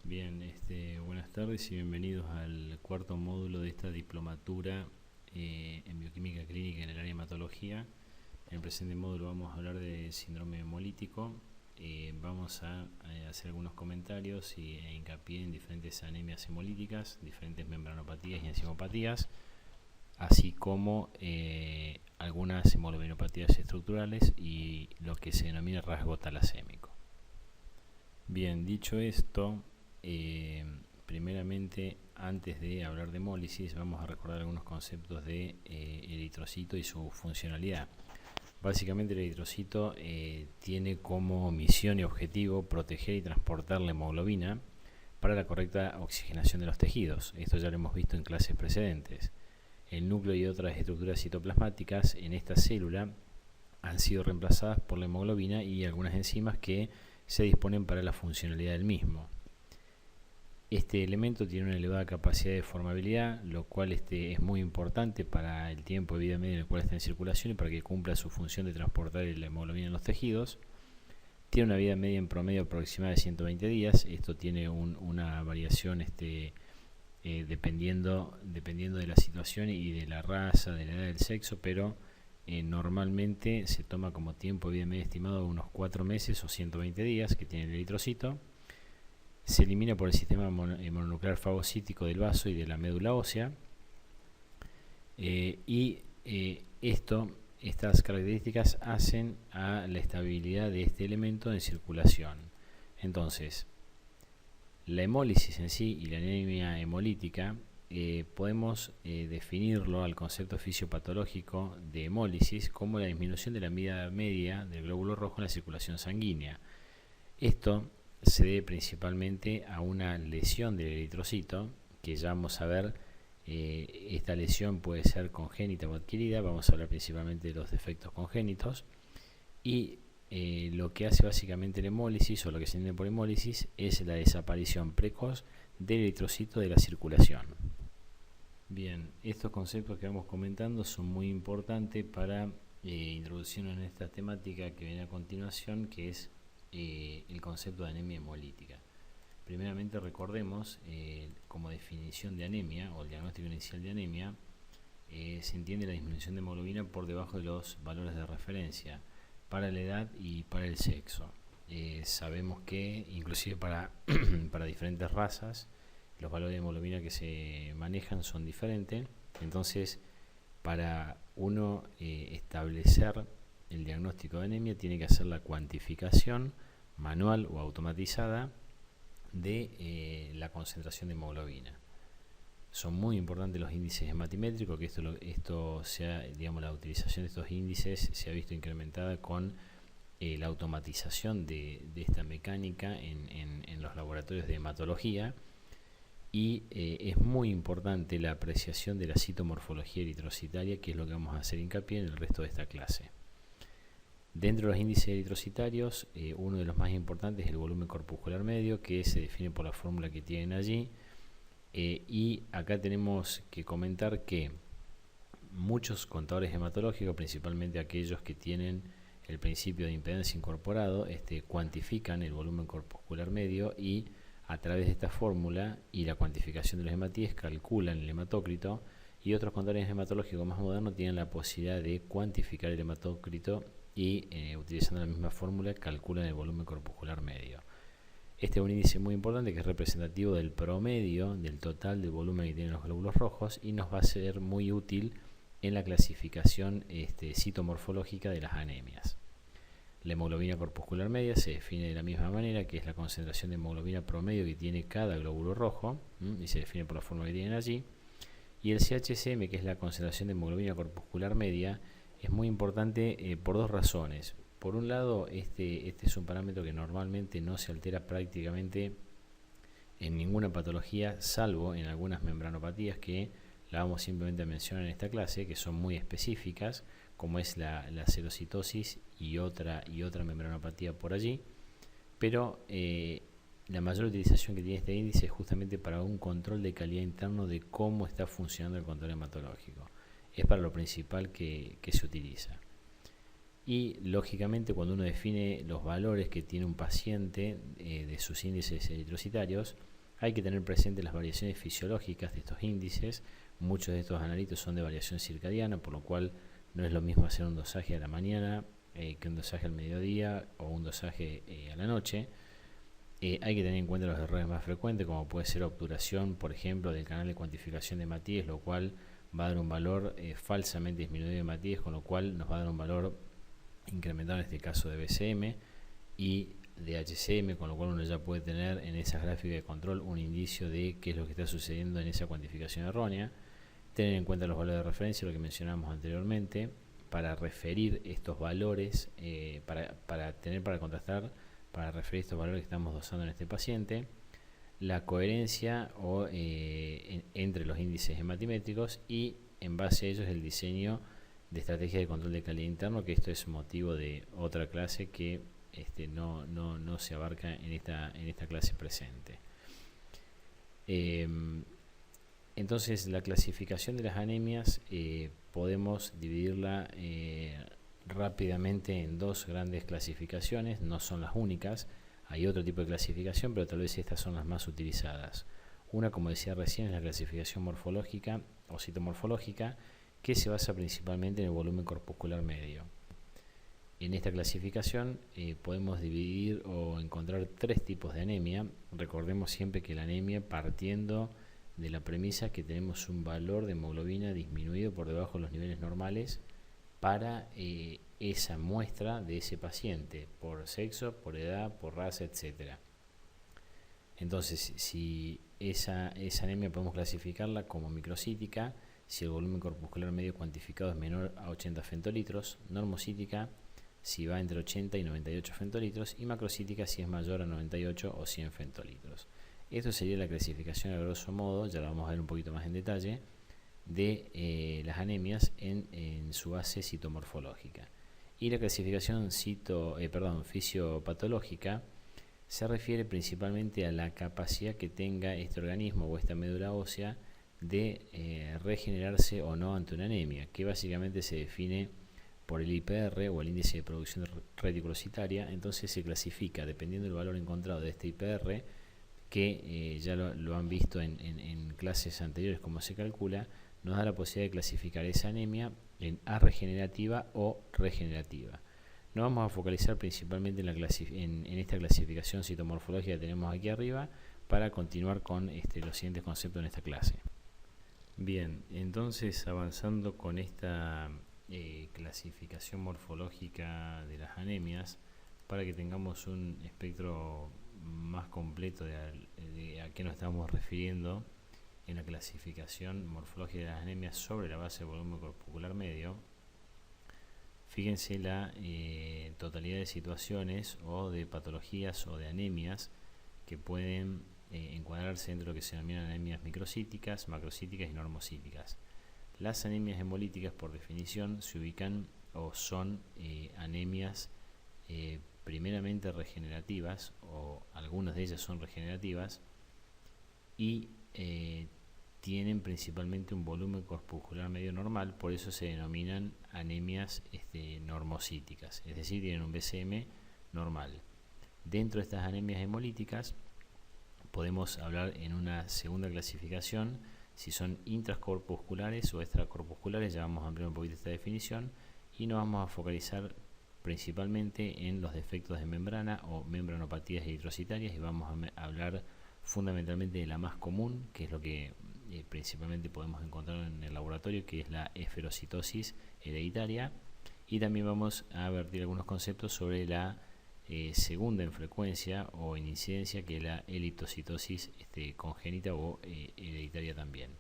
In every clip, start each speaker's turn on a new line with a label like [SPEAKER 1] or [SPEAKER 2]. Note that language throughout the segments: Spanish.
[SPEAKER 1] Bien, buenas tardes y bienvenidos al cuarto módulo de esta diplomatura en bioquímica clínica en el área de hematología. En el presente módulo vamos a hablar de síndrome hemolítico. Vamos a hacer algunos comentarios e hincapié en diferentes anemias hemolíticas, diferentes membranopatías y enzimopatías, así como algunas hemoglobinopatías estructurales y lo que se denomina rasgo talasémico. Bien, dicho esto, primeramente, antes de hablar de hemólisis, vamos a recordar algunos conceptos de eritrocito y su funcionalidad. Básicamente, el eritrocito tiene como misión y objetivo proteger y transportar la hemoglobina para la correcta oxigenación de los tejidos. Esto ya lo hemos visto en clases precedentes. El núcleo y otras estructuras citoplasmáticas en esta célula han sido reemplazadas por la hemoglobina y algunas enzimas que se disponen para la funcionalidad del mismo. Este elemento tiene una elevada capacidad de formabilidad, lo cual es muy importante para el tiempo de vida media en el cual está en circulación y para que cumpla su función de transportar la hemoglobina en los tejidos. Tiene una vida media en promedio aproximada de 120 días. Esto tiene una variación dependiendo de la situación y de la raza, de la edad, del sexo, pero normalmente se toma como tiempo de vida media estimado unos 4 meses o 120 días que tiene el eritrocito. Se elimina por el sistema mononuclear fagocítico del vaso y de la médula ósea. Estas características hacen a la estabilidad de este elemento en circulación. Entonces, la hemólisis en sí y la anemia hemolítica podemos definirlo al concepto fisiopatológico de hemólisis como la disminución de la vida media del glóbulo rojo en la circulación sanguínea. Esto se debe principalmente a una lesión del eritrocito, que ya vamos a ver. Esta lesión puede ser congénita o adquirida. Vamos a hablar principalmente de los defectos congénitos. Y lo que hace básicamente la hemólisis, o lo que se entiende por hemólisis, es la desaparición precoz del eritrocito de la circulación. Bien, estos conceptos que vamos comentando son muy importantes para introducirnos en esta temática que viene a continuación, que es el concepto de anemia hemolítica. Primeramente recordemos, como definición de anemia o el diagnóstico inicial de anemia, se entiende la disminución de hemoglobina por debajo de los valores de referencia para la edad y para el sexo. Sabemos que inclusive para diferentes razas los valores de hemoglobina que se manejan son diferentes. Entonces, para uno establecer el diagnóstico de anemia, tiene que hacer la cuantificación manual o automatizada de la concentración de hemoglobina. Son muy importantes los índices hematimétricos, que la utilización de estos índices se ha visto incrementada con la automatización de esta mecánica en los laboratorios de hematología. Y es muy importante la apreciación de la citomorfología eritrocitaria, que es lo que vamos a hacer hincapié en el resto de esta clase. Dentro de los índices eritrocitarios, uno de los más importantes es el volumen corpuscular medio, que se define por la fórmula que tienen allí. Y acá tenemos que comentar que muchos contadores hematológicos, principalmente aquellos que tienen el principio de impedancia incorporado, cuantifican el volumen corpuscular medio y a través de esta fórmula y la cuantificación de los hematíes calculan el hematócrito, y otros contadores hematológicos más modernos tienen la posibilidad de cuantificar el hematócrito y utilizando la misma fórmula calculan el volumen corpuscular medio. Este es un índice muy importante que es representativo del promedio del total del volumen que tienen los glóbulos rojos y nos va a ser muy útil en la clasificación citomorfológica de las anemias. La hemoglobina corpuscular media se define de la misma manera, que es la concentración de hemoglobina promedio que tiene cada glóbulo rojo, y se define por la fórmula que tienen allí. Y el CHCM, que es la concentración de hemoglobina corpuscular media, es muy importante por dos razones. Por un lado, este es un parámetro que normalmente no se altera prácticamente en ninguna patología, salvo en algunas membranopatías que la vamos simplemente a mencionar en esta clase, que son muy específicas, como es la serocitosis y otra membranopatía por allí. Pero la mayor utilización que tiene este índice es justamente para un control de calidad interno de cómo está funcionando el control hematológico. Es para lo principal que se utiliza. Y lógicamente, cuando uno define los valores que tiene un paciente de sus índices eritrocitarios, Hay que tener presente las variaciones fisiológicas de estos índices. Muchos de estos analitos son de variación circadiana, por lo cual no es lo mismo hacer un dosaje a la mañana que un dosaje al mediodía o un dosaje a la noche. Hay que tener en cuenta los errores más frecuentes, como puede ser obturación, por ejemplo, del canal de cuantificación de Matías, lo cual va a dar un valor falsamente disminuido de Matías, con lo cual nos va a dar un valor incrementado en este caso de BCM y de HCM, con lo cual uno ya puede tener en esas gráficas de control un indicio de qué es lo que está sucediendo en esa cuantificación errónea. Tener en cuenta los valores de referencia, lo que mencionamos anteriormente, para referir estos valores, para contrastar, para referir estos valores que estamos dosando en este paciente, la coherencia entre los índices hematimétricos y en base a ellos el diseño de estrategias de control de calidad interno, que esto es motivo de otra clase que no se abarca en esta clase presente. Entonces, la clasificación de las anemias podemos dividirla rápidamente en dos grandes clasificaciones. No son las únicas, hay otro tipo de clasificación, pero tal vez estas son las más utilizadas. Una, como decía recién, es la clasificación morfológica o citomorfológica, que se basa principalmente en el volumen corpuscular medio. En esta clasificación podemos dividir o encontrar tres tipos de anemia. Recordemos siempre que la anemia, partiendo de la premisa que tenemos un valor de hemoglobina disminuido por debajo de los niveles normales para esa muestra de ese paciente, por sexo, por edad, por raza, etc. Entonces, si esa anemia podemos clasificarla como microcítica, si el volumen corpuscular medio cuantificado es menor a 80 femtolitros, normocítica si va entre 80 y 98 femtolitros, y macrocítica si es mayor a 98 o 100 femtolitros. Esto sería la clasificación a grosso modo, ya lo vamos a ver un poquito más en detalle, de las anemias en su base citomorfológica. Y la clasificación fisiopatológica se refiere principalmente a la capacidad que tenga este organismo o esta médula ósea de regenerarse o no ante una anemia, que básicamente se define por el IPR o el índice de producción reticulocitaria. Entonces se clasifica dependiendo del valor encontrado de este IPR, que ya lo han visto en clases anteriores cómo se calcula, nos da la posibilidad de clasificar esa anemia en arregenerativa o regenerativa. Nos vamos a focalizar principalmente en esta clasificación citomorfológica que tenemos aquí arriba para continuar con los siguientes conceptos en esta clase. Bien, entonces avanzando con esta clasificación morfológica de las anemias, para que tengamos un espectro más completo de a qué nos estamos refiriendo en la clasificación morfológica de las anemias sobre la base del volumen corpuscular medio. Fíjense la totalidad de situaciones o de patologías o de anemias que pueden encuadrarse dentro de lo que se denominan anemias microcíticas, macrocíticas y normocíticas. Las anemias hemolíticas, por definición, se ubican o son anemias primeramente regenerativas, o algunas de ellas son regenerativas, y tienen principalmente un volumen corpuscular medio normal, por eso se denominan anemias normocíticas, es decir, tienen un BCM normal. Dentro de estas anemias hemolíticas podemos hablar en una segunda clasificación si son intracorpusculares o extracorpusculares. Ya vamos a ampliar un poquito esta definición y nos vamos a focalizar principalmente en los defectos de membrana o membranopatías eritrocitarias, y vamos a hablar fundamentalmente de la más común, que es lo que principalmente podemos encontrar en el laboratorio, que es la esferocitosis hereditaria, y también vamos a vertir algunos conceptos sobre la segunda en frecuencia o en incidencia, que es la eliptocitosis congénita o hereditaria también.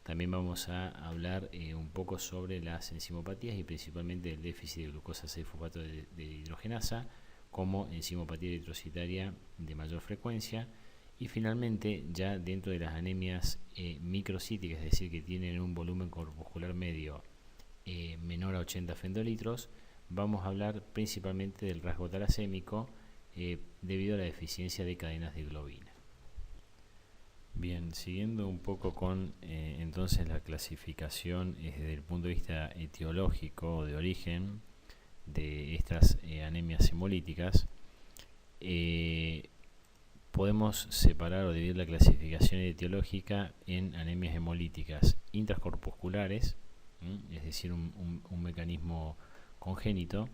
[SPEAKER 1] También vamos a hablar un poco sobre las enzimopatías y principalmente el déficit de glucosa 6-fosfato de hidrogenasa como enzimopatía eritrocitaria de mayor frecuencia. Y finalmente, ya dentro de las anemias microcíticas, es decir, que tienen un volumen corpuscular medio menor a 80 femtolitros, vamos a hablar principalmente del rasgo talasémico debido a la deficiencia de cadenas de globina. Bien, siguiendo un poco con entonces la clasificación desde el punto de vista etiológico o de origen de estas anemias hemolíticas, podemos separar o dividir la clasificación etiológica en anemias hemolíticas intracorpusculares, es decir, un mecanismo congénito,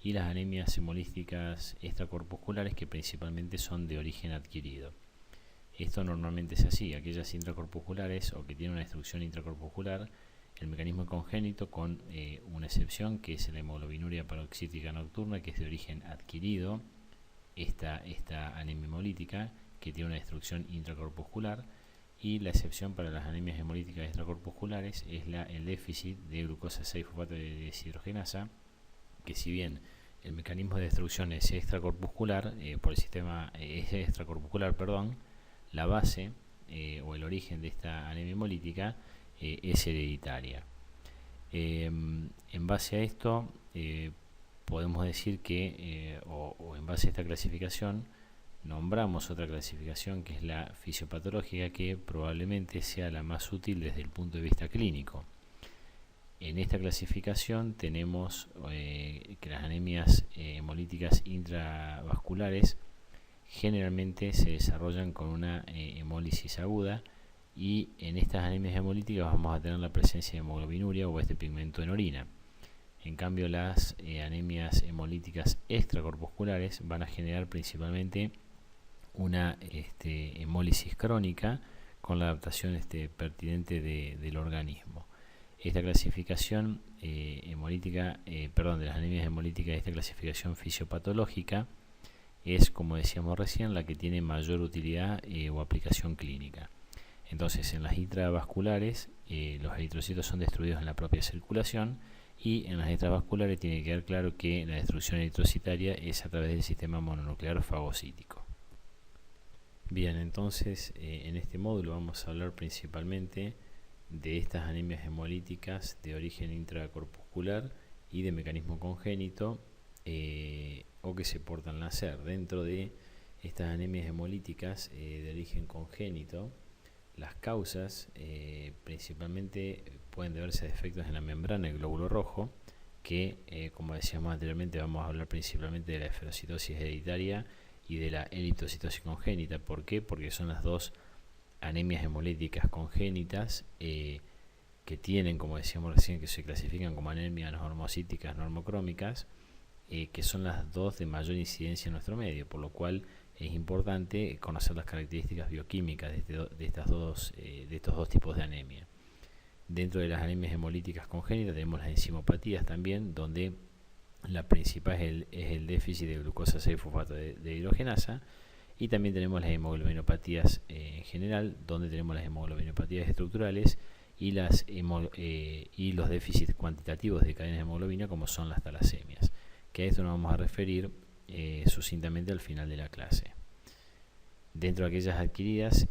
[SPEAKER 1] y las anemias hemolíticas extracorpusculares, que principalmente son de origen adquirido. Esto normalmente es así: aquellas intracorpusculares o que tienen una destrucción intracorpuscular, el mecanismo congénito, con una excepción que es la hemoglobinuria paroxítica nocturna, que es de origen adquirido, esta anemia hemolítica que tiene una destrucción intracorpuscular, y la excepción para las anemias hemolíticas extracorpusculares es el déficit de glucosa 6-fosfato de deshidrogenasa, que si bien el mecanismo de destrucción es extracorpuscular, por el sistema es extracorpuscular, perdón, la base o el origen de esta anemia hemolítica es hereditaria. En base a esto podemos decir que, o en base a esta clasificación, nombramos otra clasificación que es la fisiopatológica, que probablemente sea la más útil desde el punto de vista clínico. En esta clasificación tenemos que las anemias hemolíticas intravasculares generalmente se desarrollan con una hemólisis aguda, y en estas anemias hemolíticas vamos a tener la presencia de hemoglobinuria o este pigmento en orina. En cambio, las anemias hemolíticas extracorpusculares van a generar principalmente una hemólisis crónica con la adaptación pertinente del organismo. Esta clasificación de las anemias hemolíticas, esta clasificación fisiopatológica, es, como decíamos recién, la que tiene mayor utilidad o aplicación clínica. Entonces, en las intravasculares, los eritrocitos son destruidos en la propia circulación, y en las extravasculares tiene que quedar claro que la destrucción eritrocitaria es a través del sistema mononuclear fagocítico. Bien, entonces en este módulo vamos a hablar principalmente de estas anemias hemolíticas de origen intracorpuscular y de mecanismo congénito, o que se portan al nacer. Dentro de estas anemias hemolíticas de origen congénito, las causas principalmente pueden deberse a defectos en la membrana del glóbulo rojo, que como decíamos anteriormente, vamos a hablar principalmente de la esferocitosis hereditaria y de la eritrocitosis congénita. ¿Por qué? Porque son las dos anemias hemolíticas congénitas que tienen, como decíamos recién, que se clasifican como anemias normocíticas normocrómicas, que son las dos de mayor incidencia en nuestro medio, por lo cual es importante conocer las características bioquímicas de estos dos tipos de anemia. Dentro de las anemias hemolíticas congénitas tenemos las enzimopatías también, donde la principal es el déficit de glucosa 6-fosfato de hidrogenasa, y también tenemos las hemoglobinopatías en general, donde tenemos las hemoglobinopatías estructurales y los déficits cuantitativos de cadenas de hemoglobina, como son las talasemias, que a esto nos vamos a referir sucintamente al final de la clase. Dentro de aquellas adquiridas,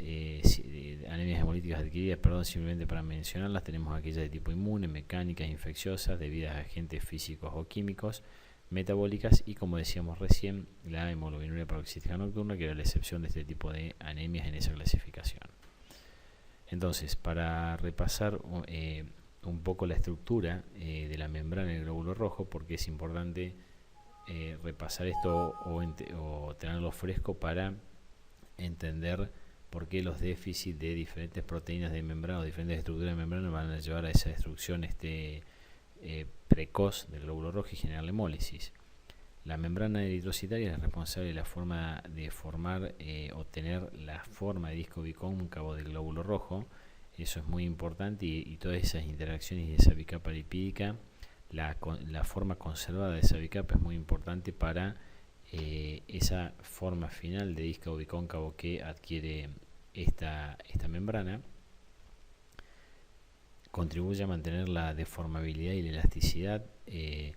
[SPEAKER 1] anemias hemolíticas adquiridas, simplemente para mencionarlas, tenemos aquellas de tipo inmune, mecánicas, infecciosas, debidas a agentes físicos o químicos, metabólicas, y, como decíamos recién, la hemoglobinuria paroxística nocturna, que era la excepción de este tipo de anemias en esa clasificación. Entonces, para repasar un poco la estructura de la membrana del glóbulo rojo, porque es importante repasar esto o tenerlo fresco para entender por qué los déficits de diferentes proteínas de membrana o diferentes estructuras de membrana van a llevar a esa destrucción precoz del glóbulo rojo y generar la hemólisis. La membrana eritrocitaria es responsable de la forma de formar o tener la forma de disco bicóncavo del glóbulo rojo. Eso es muy importante, y todas esas interacciones de esa bicapa lipídica, la forma conservada de esa bicapa es muy importante para esa forma final de disco bicóncavo que adquiere esta membrana. Contribuye a mantener la deformabilidad y la elasticidad del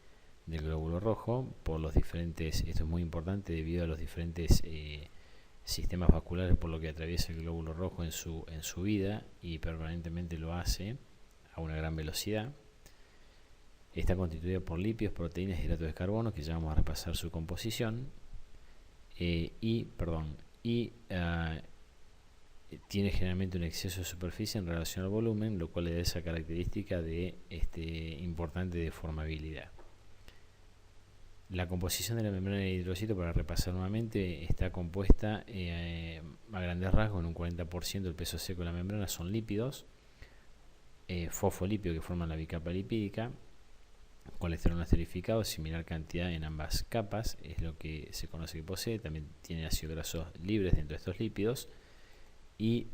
[SPEAKER 1] glóbulo rojo por los diferentes, esto es muy importante debido a los diferentes sistemas vasculares por lo que atraviesa el glóbulo rojo en su vida, y permanentemente lo hace a una gran velocidad. Está constituida por lípidos, proteínas y hidratos de carbono, que ya vamos a repasar su composición, tiene generalmente un exceso de superficie en relación al volumen, lo cual le da esa característica de importante deformabilidad. La composición de la membrana del eritrocito, para repasar nuevamente, está compuesta a grandes rasgos en un 40% del peso seco de la membrana son lípidos, fosfolípidos que forman la bicapa lipídica, colesterol no esterificado, similar cantidad en ambas capas, es lo que se conoce que posee. También tiene ácidos grasos libres dentro de estos lípidos y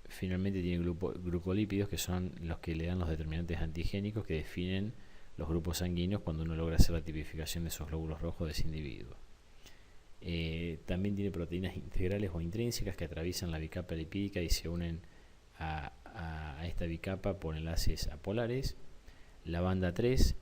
[SPEAKER 1] finalmente tiene glucolípidos, que son los que le dan los determinantes antigénicos que definen los grupos sanguíneos cuando uno logra hacer la tipificación de esos glóbulos rojos de ese individuo. También tiene proteínas integrales o intrínsecas que atraviesan la bicapa lipídica y se unen a esta bicapa por enlaces apolares. La banda 3,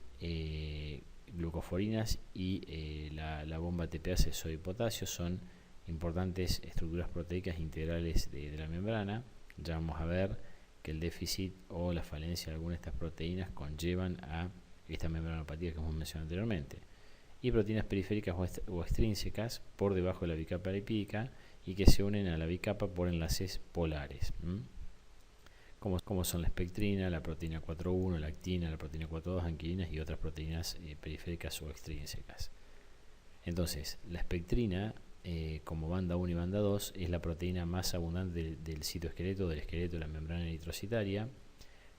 [SPEAKER 1] glucoforinas y la bomba TPase sodio y potasio son importantes estructuras proteicas integrales de la membrana. Ya vamos a ver que el déficit o la falencia de alguna de estas proteínas conllevan a esta membranopatía que hemos mencionado anteriormente. Y proteínas periféricas o extrínsecas por debajo de la bicapa lipídica y que se unen a la bicapa por enlaces polares, como son la espectrina, la proteína 4.1, la actina, la proteína 4.2, anquilinas y otras proteínas periféricas o extrínsecas. Entonces, la espectrina, como banda 1 y banda 2, es la proteína más abundante del citoesqueleto, del esqueleto de la membrana eritrocitaria.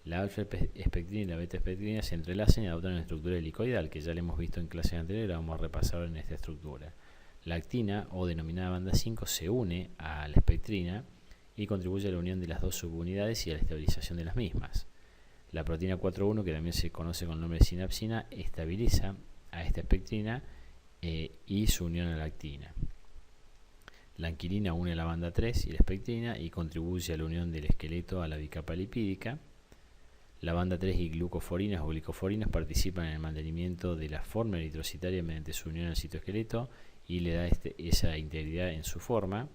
[SPEAKER 1] La alfa-espectrina y la beta-espectrina se entrelazan y adoptan una estructura helicoidal, que ya la hemos visto en clases anteriores, la vamos a repasar en esta estructura. La actina, o denominada banda 5, se une a la espectrina y contribuye a la unión de las dos subunidades y a la estabilización de las mismas. La proteína 4.1, que también se conoce con el nombre de sinapsina, estabiliza a esta espectrina y su unión a la actina. La anquilina une la banda 3 y la espectrina y contribuye a la unión del esqueleto a la bicapa lipídica. La banda 3 y glucoforinas o glicoforinas participan en el mantenimiento de la forma eritrocitaria mediante su unión al citoesqueleto y le da esa integridad en su forma.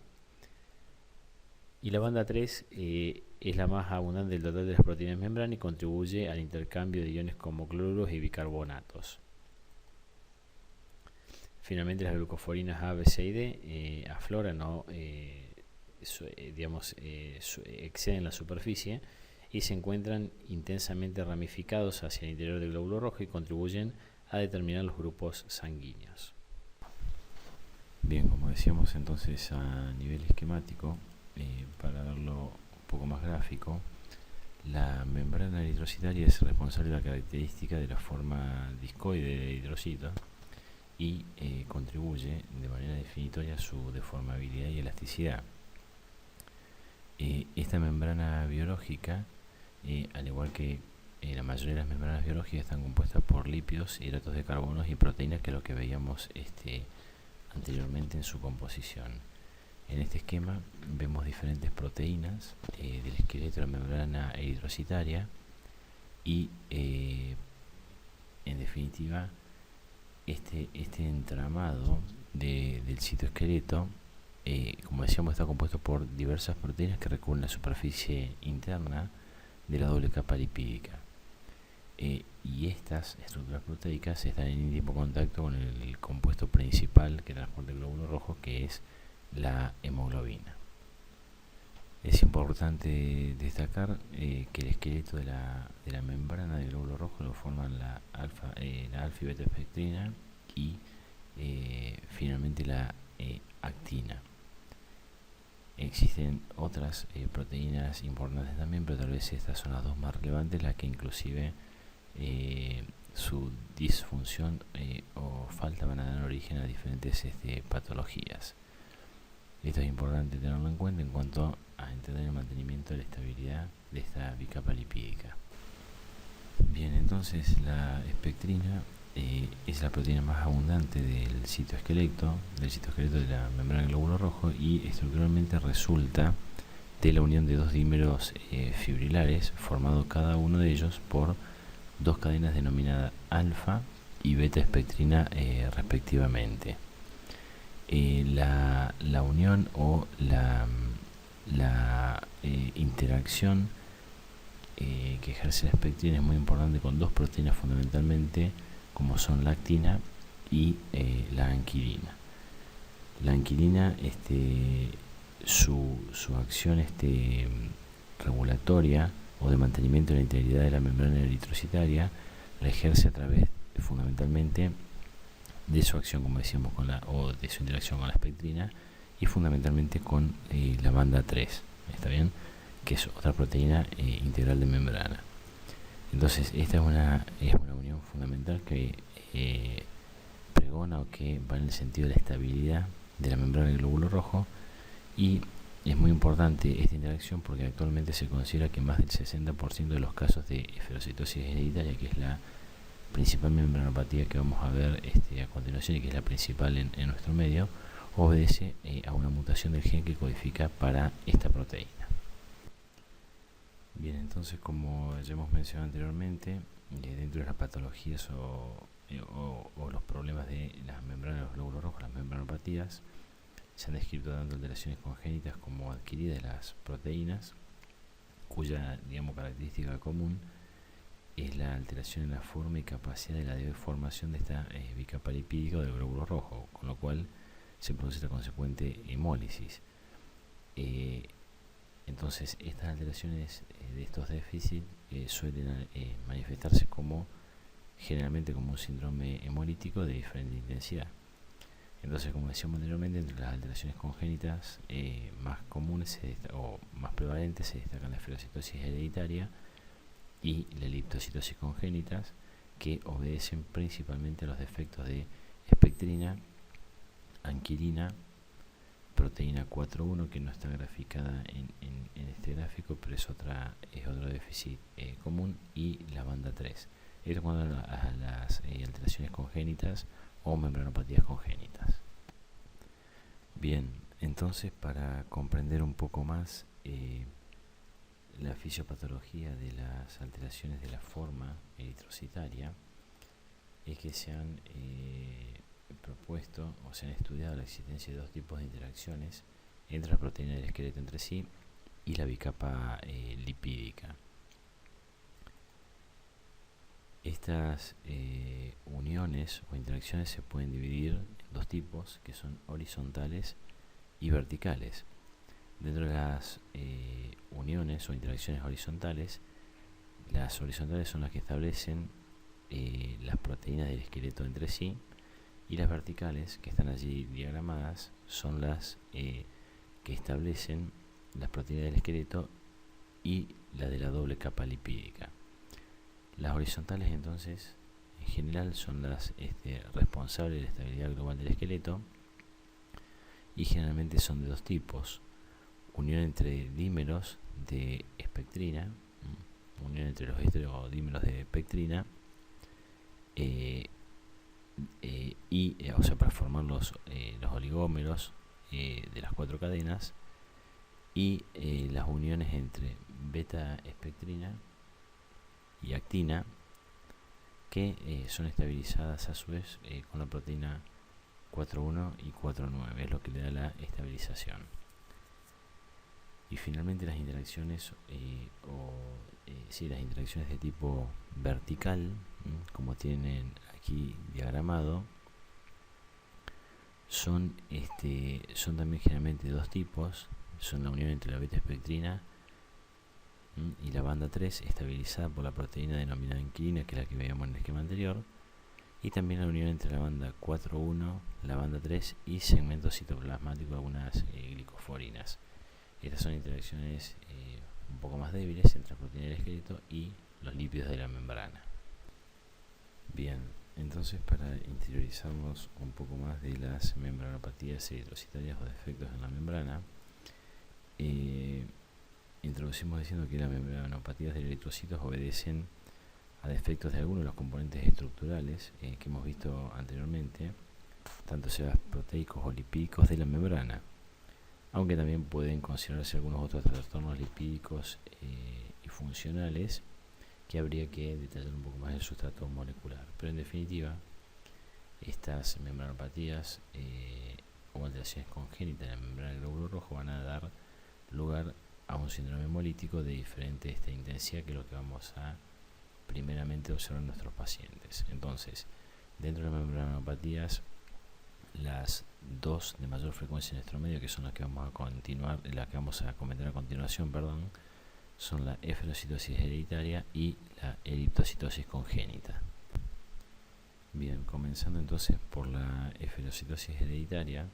[SPEAKER 1] Y la banda 3 es la más abundante del total de las proteínas de membrana y contribuye al intercambio de iones como cloruros y bicarbonatos. Finalmente, las glucoforinas A, B, C y D afloran o exceden la superficie y se encuentran intensamente ramificados hacia el interior del glóbulo rojo y contribuyen a determinar los grupos sanguíneos. Bien, como decíamos entonces a nivel esquemático, para verlo un poco más gráfico, la membrana eritrocitaria es responsable de la característica de la forma discoide del eritrocito y contribuye de manera definitoria a su deformabilidad y elasticidad. Esta membrana biológica, al igual que la mayoría de las membranas biológicas, están compuestas por lípidos, hidratos de carbono y proteínas, que es lo que veíamos anteriormente en su composición. En este esquema vemos diferentes proteínas del esqueleto de la membrana eritrocitaria y en definitiva este entramado del citoesqueleto, como decíamos, está compuesto por diversas proteínas que recubren la superficie interna de la doble capa lipídica. Y estas estructuras proteicas están en íntimo contacto con el compuesto principal que transporta el glóbulo rojo, que es la hemoglobina. Es importante destacar que el esqueleto de la membrana del glóbulo rojo lo forman la alfa y beta espectrina y finalmente la actina. Existen otras proteínas importantes también, pero tal vez estas son las dos más relevantes, las que inclusive su disfunción o falta van a dar origen a diferentes patologías. Esto es importante tenerlo en cuenta en cuanto a entender el mantenimiento de la estabilidad de esta bicapa lipídica. Bien, entonces la espectrina es la proteína más abundante del citoesqueleto de la membrana del glóbulo rojo, y estructuralmente resulta de la unión de dos dímeros fibrilares, formado cada uno de ellos por dos cadenas denominadas alfa y beta espectrina respectivamente. La unión o la interacción que ejerce la espectrina es muy importante con dos proteínas fundamentalmente, como son la actina y la anquilina. La anquilina, su acción regulatoria o de mantenimiento de la integridad de la membrana eritrocitaria la ejerce a través fundamentalmente de su acción, como decíamos, o de su interacción con la espectrina, y fundamentalmente con la banda 3, ¿está bien? Que es otra proteína integral de membrana. Entonces, esta es una unión fundamental que pregona o que va en el sentido de la estabilidad de la membrana del glóbulo rojo, y es muy importante esta interacción porque actualmente se considera que más del 60% de los casos de esferocitosis hereditaria, que es la principal membranopatía que vamos a ver a continuación y que es la principal en nuestro medio, obedece a una mutación del gen que codifica para esta proteína. Bien, entonces, como ya hemos mencionado anteriormente, dentro de las patologías o los problemas de las membranas de los glóbulos rojos, las membranopatías, se han descrito tanto alteraciones congénitas como adquiridas de las proteínas, cuya, característica común es la alteración en la forma y capacidad de la deformación de esta bicapa lipídica del glóbulo rojo, con lo cual se produce la consecuente hemólisis. Entonces, estas alteraciones de estos déficits suelen manifestarse generalmente como un síndrome hemolítico de diferente intensidad. Entonces, como decíamos anteriormente, entre las alteraciones congénitas más comunes o más prevalentes se destacan la esferocitosis hereditaria y la eliptocitosis congénitas, que obedecen principalmente a los defectos de espectrina, anquilina, proteína 4.1, que no está graficada en este gráfico, pero es otro déficit común, y la banda 3. Esto cuando a las alteraciones congénitas o membranopatías congénitas. Bien, entonces, para comprender un poco más la fisiopatología de las alteraciones de la forma eritrocitaria, es que se han propuesto o se han estudiado la existencia de dos tipos de interacciones entre la proteína del esqueleto entre sí y la bicapa lipídica. Estas uniones o interacciones se pueden dividir en dos tipos, que son horizontales y verticales. Dentro de las uniones o interacciones horizontales, las horizontales son las que establecen las proteínas del esqueleto entre sí, y las verticales, que están allí diagramadas, son las que establecen las proteínas del esqueleto y la de la doble capa lipídica. Las horizontales, entonces, en general son las responsables de la estabilidad global del esqueleto, y generalmente son de dos tipos: unión entre dímeros de espectrina, unión entre los estereodímeros de pectrina, para formar los oligómeros de las 4 cadenas, y las uniones entre beta-espectrina y actina, que son estabilizadas a su vez con la proteína 4.1 y 4.9, es lo que le da la estabilización. Y finalmente las interacciones las interacciones de tipo vertical, como tienen aquí diagramado, son también generalmente dos tipos. Son la unión entre la beta-espectrina y la banda 3, estabilizada por la proteína denominada anquilina, que es la que veíamos en el esquema anterior, y también la unión entre la banda 4.1, la banda 3 y segmentos citoplasmáticos de algunas glicoforinas. Estas son interacciones un poco más débiles entre la proteína del esqueleto y los lípidos de la membrana. Bien, entonces, para interiorizarnos un poco más de las membranopatías eritrocitarias o defectos en la membrana, introducimos diciendo que las membranopatías de eritrocitos obedecen a defectos de algunos de los componentes estructurales que hemos visto anteriormente, tanto sean proteicos o lipídicos de la membrana, aunque también pueden considerarse algunos otros trastornos lipídicos y funcionales que habría que detallar un poco más el sustrato molecular. Pero en definitiva, estas membranopatías o alteraciones congénitas de la membrana del glóbulo rojo van a dar lugar a un síndrome hemolítico de diferente intensidad, que es lo que vamos a primeramente observar en nuestros pacientes. Entonces, dentro de las membranopatías, las dos de mayor frecuencia en nuestro medio, que son las que vamos a comentar a continuación, son la esferocitosis hereditaria y la eliptocitosis congénita. Bien, comenzando entonces por la esferocitosis hereditaria,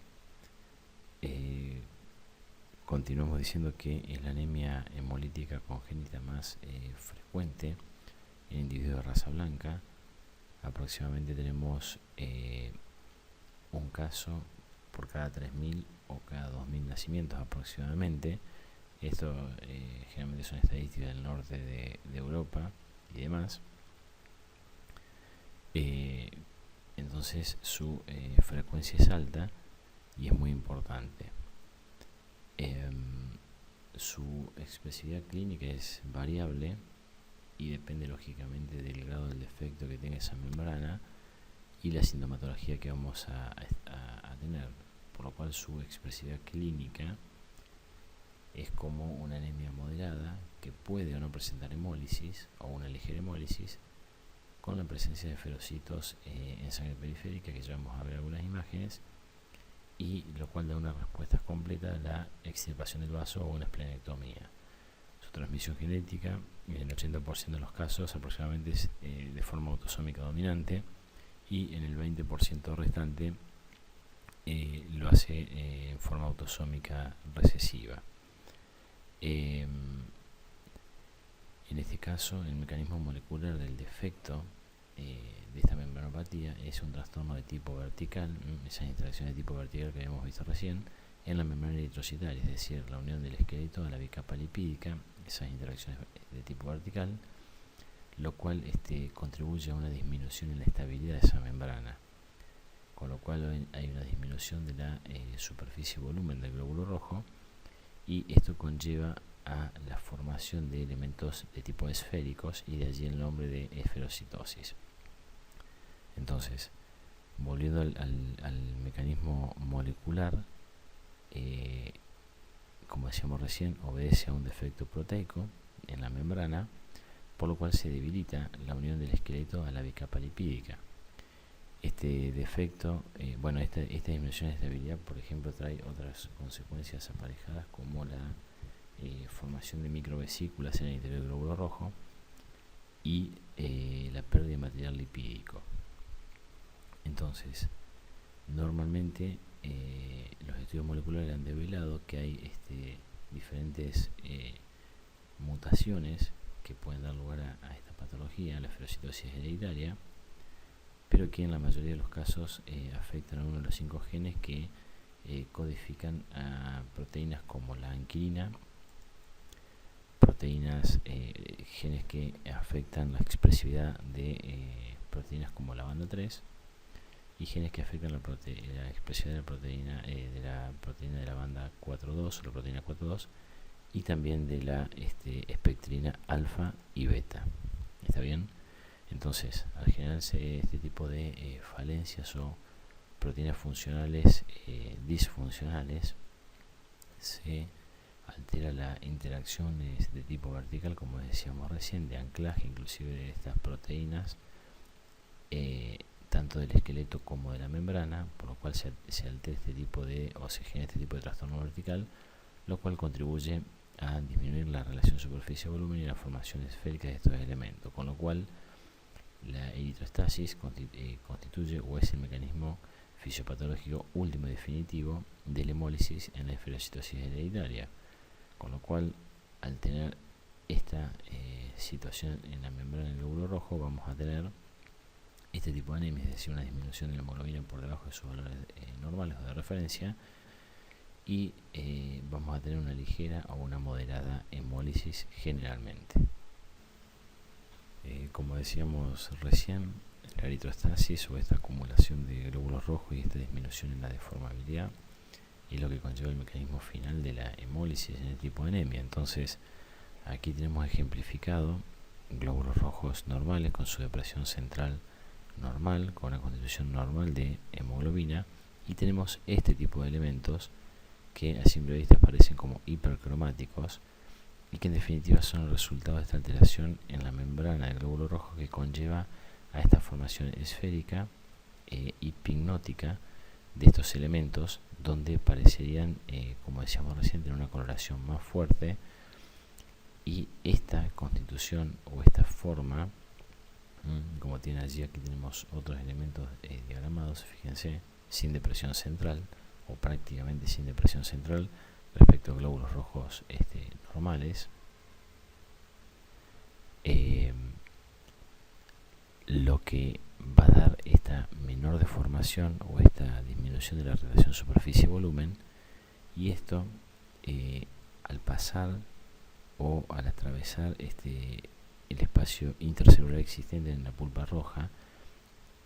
[SPEAKER 1] continuamos diciendo que es la anemia hemolítica congénita más frecuente en individuos de raza blanca. Aproximadamente tenemos un caso por cada 3.000 o cada 2.000 nacimientos aproximadamente. Esto generalmente son estadísticas del norte de Europa y demás. Entonces su frecuencia es alta y es muy importante. Su expresividad clínica es variable y depende lógicamente del grado del defecto que tenga esa membrana y la sintomatología que vamos a tener, por lo cual su expresividad clínica es como una anemia moderada que puede o no presentar hemólisis o una ligera hemólisis con la presencia de esferocitos en sangre periférica, que ya vamos a ver algunas imágenes, y lo cual da una respuesta completa a la extirpación del vaso o una esplenectomía. Su transmisión genética, en el 80% de los casos, aproximadamente es de forma autosómica dominante, y en el 20% restante lo hace en forma autosómica recesiva. En este caso, el mecanismo molecular del defecto de esta membranopatía es un trastorno de tipo vertical, esas interacciones de tipo vertical que habíamos visto recién, en la membrana eritrocitaria, es decir, la unión del esqueleto a la bicapa lipídica, esas interacciones de tipo vertical, lo cual contribuye a una disminución en la estabilidad de esa membrana, con lo cual hay una disminución de la superficie y volumen del glóbulo rojo, y esto conlleva a la formación de elementos de tipo esféricos, y de allí el nombre de esferocitosis. Entonces, volviendo al mecanismo molecular, como decíamos recién, obedece a un defecto proteico en la membrana, por lo cual se debilita la unión del esqueleto a la bicapa lipídica. Este defecto, esta disminución de estabilidad, por ejemplo, trae otras consecuencias aparejadas como la formación de microvesículas en el interior del glóbulo rojo y la pérdida de material lipídico. Entonces, normalmente los estudios moleculares han develado que hay diferentes mutaciones que pueden dar lugar a esta patología, la esferocitosis hereditaria, pero que en la mayoría de los casos afectan a uno de los 5 genes que codifican a proteínas como la anquilina, genes que afectan la expresividad de proteínas como la banda 3, y genes que afectan la expresividad de la proteína de la banda 4,2 o la proteína 4,2, y también de la espectrina alfa y beta. ¿Está bien? Entonces, al generarse este tipo de falencias o proteínas funcionales disfuncionales, se altera la interacción de tipo vertical, como decíamos recién, de anclaje inclusive de estas proteínas, tanto del esqueleto como de la membrana, por lo cual se altera se genera este tipo de trastorno vertical, lo cual contribuye a disminuir la relación superficie-volumen y la formación esférica de estos elementos, con lo cual la eritroestasis constituye o es el mecanismo fisiopatológico último y definitivo de la hemólisis en la esferocitosis hereditaria, con lo cual al tener esta situación en la membrana del glóbulo rojo vamos a tener este tipo de anemia, es decir, una disminución de la hemoglobina por debajo de sus valores normales o de referencia, y vamos a tener una ligera o una moderada hemólisis generalmente. Como decíamos recién, la eritroestasis o esta acumulación de glóbulos rojos y esta disminución en la deformabilidad es lo que conlleva el mecanismo final de la hemólisis en el tipo de anemia. Entonces, aquí tenemos ejemplificado glóbulos rojos normales con su depresión central normal, con una constitución normal de hemoglobina, y tenemos este tipo de elementos que a simple vista parecen como hipercromáticos y que en definitiva son el resultado de esta alteración en la membrana del glóbulo rojo que conlleva a esta formación esférica y pignótica de estos elementos, donde parecerían, como decíamos recién, tener una coloración más fuerte, y esta constitución o esta forma Como tienen allí, aquí tenemos otros elementos diagramados, fíjense, sin depresión central, o prácticamente sin depresión central, respecto a glóbulos rojos normales. Lo que va a dar esta menor deformación o esta disminución de la relación superficie-volumen, y esto al pasar o al atravesar el espacio intercelular existente en la pulpa roja,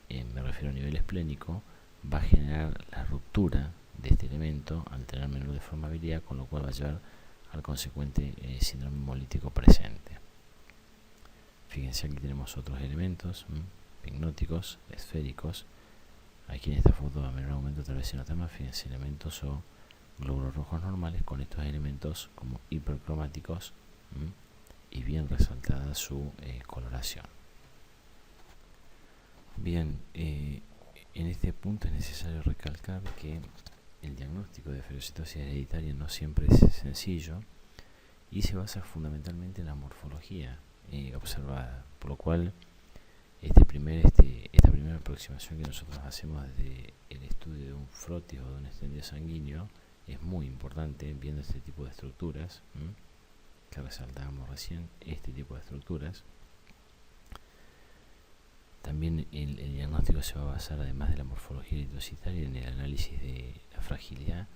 [SPEAKER 1] me refiero a nivel esplénico, va a generar la ruptura de este elemento al tener menor deformabilidad, con lo cual va a llevar al consecuente síndrome hemolítico presente. Fíjense, aquí tenemos otros elementos pignóticos, esféricos. Aquí en esta foto a menor aumento tal vez se nota más. Fíjense, elementos o glóbulos rojos normales con estos elementos como hipercromáticos y bien resaltada su coloración. Bien, en este punto es necesario recalcar que el diagnóstico de esferocitosis hereditaria no siempre es sencillo y se basa fundamentalmente en la morfología observada, por lo cual esta primera aproximación que nosotros hacemos desde el estudio de un frotis o de un extendido sanguíneo es muy importante, viendo este tipo de estructuras que resaltábamos recién, este tipo de estructuras. También el diagnóstico se va a basar, además de la morfología eritrocitaria, en el análisis de la fragilidad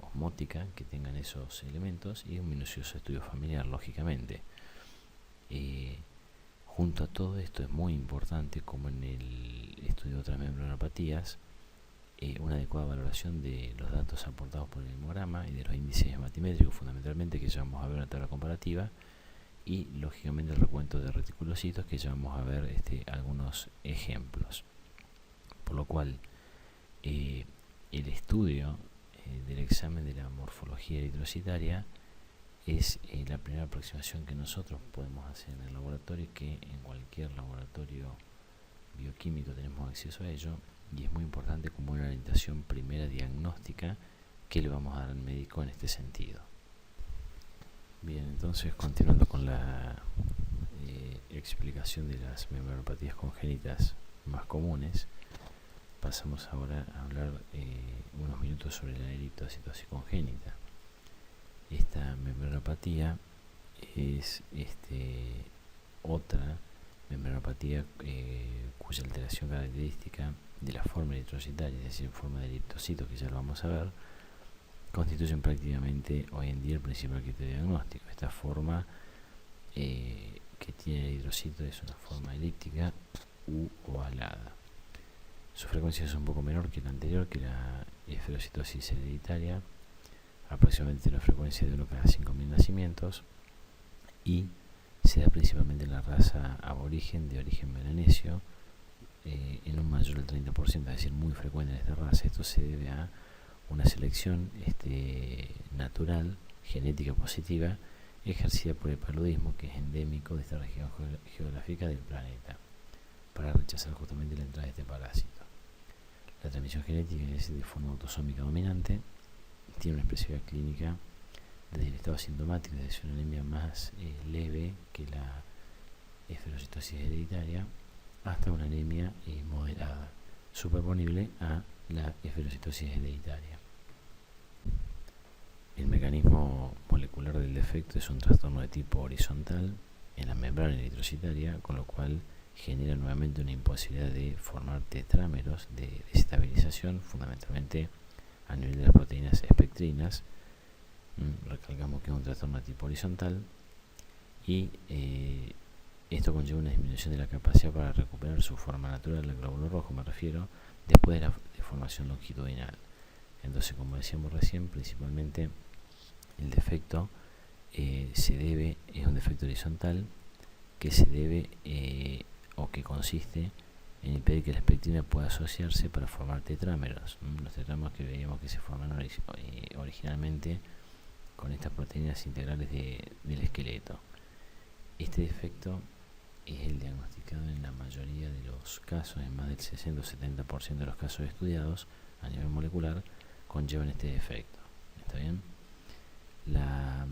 [SPEAKER 1] osmótica que tengan esos elementos y un minucioso estudio familiar, lógicamente. Junto a todo esto es muy importante, como en el estudio de otras membranopatías, una adecuada valoración de los datos aportados por el hemograma y de los índices hematimétricos, fundamentalmente, que ya vamos a ver en la tabla comparativa, y lógicamente el recuento de reticulocitos, que ya vamos a ver algunos ejemplos. Por lo cual el estudio del examen de la morfología eritrocitaria es la primera aproximación que nosotros podemos hacer en el laboratorio, y que en cualquier laboratorio bioquímico tenemos acceso a ello, y es muy importante como una orientación primera diagnóstica que le vamos a dar al médico en este sentido. Bien, entonces continuando con la explicación de las membranopatías congénitas más comunes, pasamos ahora a hablar unos minutos sobre la eritrocitosis congénita. Esta membranopatía es otra membranopatía cuya alteración característica de la forma eritrocitaria, es decir, en forma de eritrocitos, que ya lo vamos a ver, constituyen prácticamente hoy en día el principal criterio diagnóstico. Esta forma que tiene el eritrocito es una forma elíptica u ovalada. Su frecuencia es un poco menor que la anterior, que la esferocitosis hereditaria, aproximadamente una frecuencia de 1 cada 5.000 nacimientos, y se da principalmente en la raza aborigen de origen melanesio, en un mayor del 30%, es decir, muy frecuente en esta raza. Esto se debe a una selección natural, genética positiva, ejercida por el paludismo, que es endémico de esta región geográfica del planeta, para rechazar justamente la entrada de este parásito. La transmisión genética es de forma autosómica dominante, tiene una expresividad clínica desde el estado asintomático, desde una anemia más leve que la esferocitosis hereditaria, hasta una anemia moderada, superponible a la esferocitosis hereditaria. El mecanismo molecular del defecto es un trastorno de tipo horizontal en la membrana eritrocitaria, con lo cual genera nuevamente una imposibilidad de formar tetrámeros de desestabilización, fundamentalmente a nivel de las proteínas espectrinas. Recalcamos que es un trastorno de tipo horizontal, y esto conlleva una disminución de la capacidad para recuperar su forma natural, el glóbulo rojo me refiero, después de la deformación longitudinal. Entonces, como decíamos recién, principalmente el defecto es un defecto horizontal que se debe o que consiste en impedir que la espectrina pueda asociarse para formar tetrámeros. Los tetrámeros que veíamos que se forman originalmente con estas proteínas integrales del esqueleto. Este defecto es el diagnosticado en la mayoría de los casos, en más del 60 o 70% de los casos estudiados a nivel molecular conllevan este defecto. ¿Está bien? La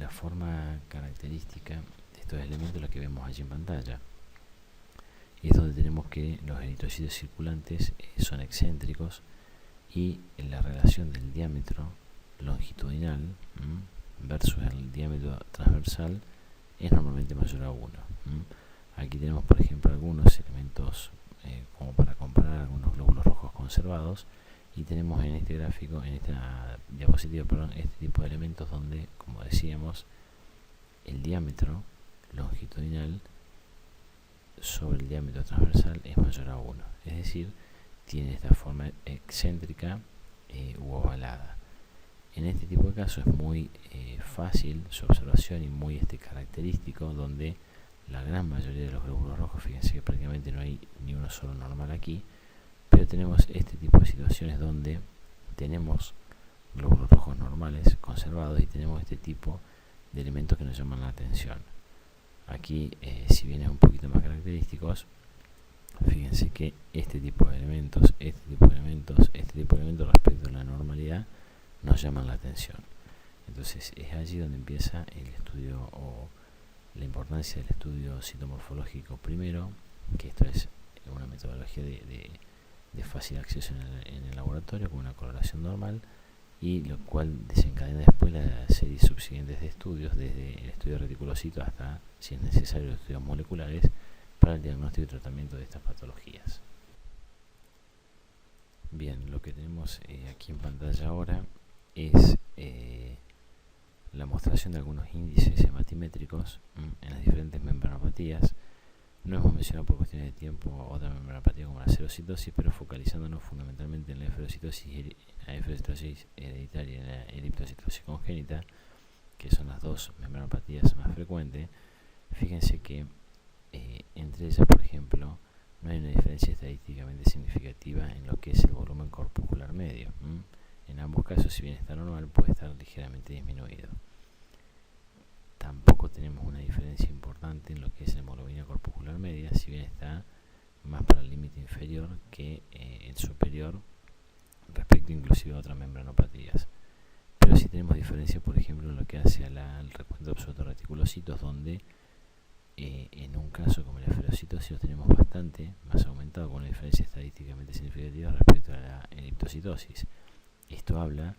[SPEAKER 1] forma característica de estos elementos es la que vemos allí en pantalla. es donde tenemos que los eritrocitos circulantes son excéntricos y la relación del diámetro longitudinal versus el diámetro transversal es normalmente mayor a 1. Aquí tenemos, por ejemplo, algunos elementos como para comparar algunos glóbulos rojos conservados, y tenemos en este gráfico, en esta diapositiva, este tipo de elementos donde, como decíamos, el diámetro longitudinal sobre el diámetro transversal es mayor a 1, es decir, tiene esta forma excéntrica u ovalada. En este tipo de casos es muy fácil su observación y muy característico, donde la gran mayoría de los glóbulos rojos, fíjense que prácticamente no hay ni uno solo normal aquí, pero tenemos este tipo de situaciones donde tenemos glóbulos rojos normales conservados y tenemos este tipo de elementos que nos llaman la atención. Aquí, si bien es un poquito más característicos, fíjense que este tipo de elementos respecto a la normalidad nos llaman la atención. Entonces es allí donde empieza el estudio o la importancia del estudio citomorfológico primero, que esto es una metodología de fácil acceso en el laboratorio con una coloración normal, y lo cual desencadena después la serie subsiguientes de estudios, desde el estudio reticulocito hasta, si es necesario, los estudios moleculares para el diagnóstico y tratamiento de estas patologías. Bien, lo que tenemos aquí en pantalla ahora es la mostración de algunos índices hematimétricos en las diferentes membranopatías. No hemos mencionado por cuestiones de tiempo otra membranopatía como la serocitosis, pero focalizándonos fundamentalmente en la eferocitosis hereditaria y la eriptocitosis congénita, que son las dos membranopatías más frecuentes. Fíjense que entre ellas, por ejemplo, no hay una diferencia estadísticamente significativa en lo que es el volumen corpuscular medio. En ambos casos, si bien está normal, puede estar ligeramente disminuido. Tampoco tenemos una diferencia importante en lo que es la hemoglobina corpuscular media, si bien está más para el límite inferior que el superior, respecto inclusive a otras membranopatías. Pero sí tenemos diferencia, por ejemplo, en lo que hace al recuento absoluto de reticulocitos, donde en un caso como la eferocitosis lo tenemos bastante más aumentado, con una diferencia estadísticamente significativa respecto a la eriptocitosis. Esto habla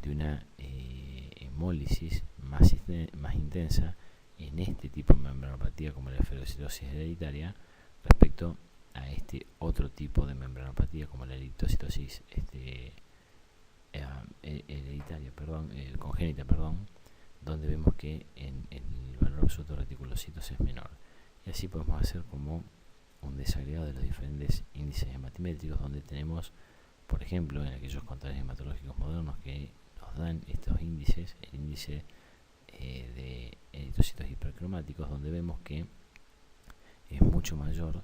[SPEAKER 1] de una hemólisis más intensa en este tipo de membranopatía como la eferocitosis hereditaria respecto a este otro tipo de membranopatía como la eriptocitosis congénita, donde vemos que el valor absoluto de reticulocitos es menor. Y así podemos hacer como un desagregado de los diferentes índices hematimétricos, donde tenemos, por ejemplo, en aquellos controles hematológicos modernos que nos dan estos índices, el índice de eritrocitos hipercromáticos, donde vemos que es mucho mayor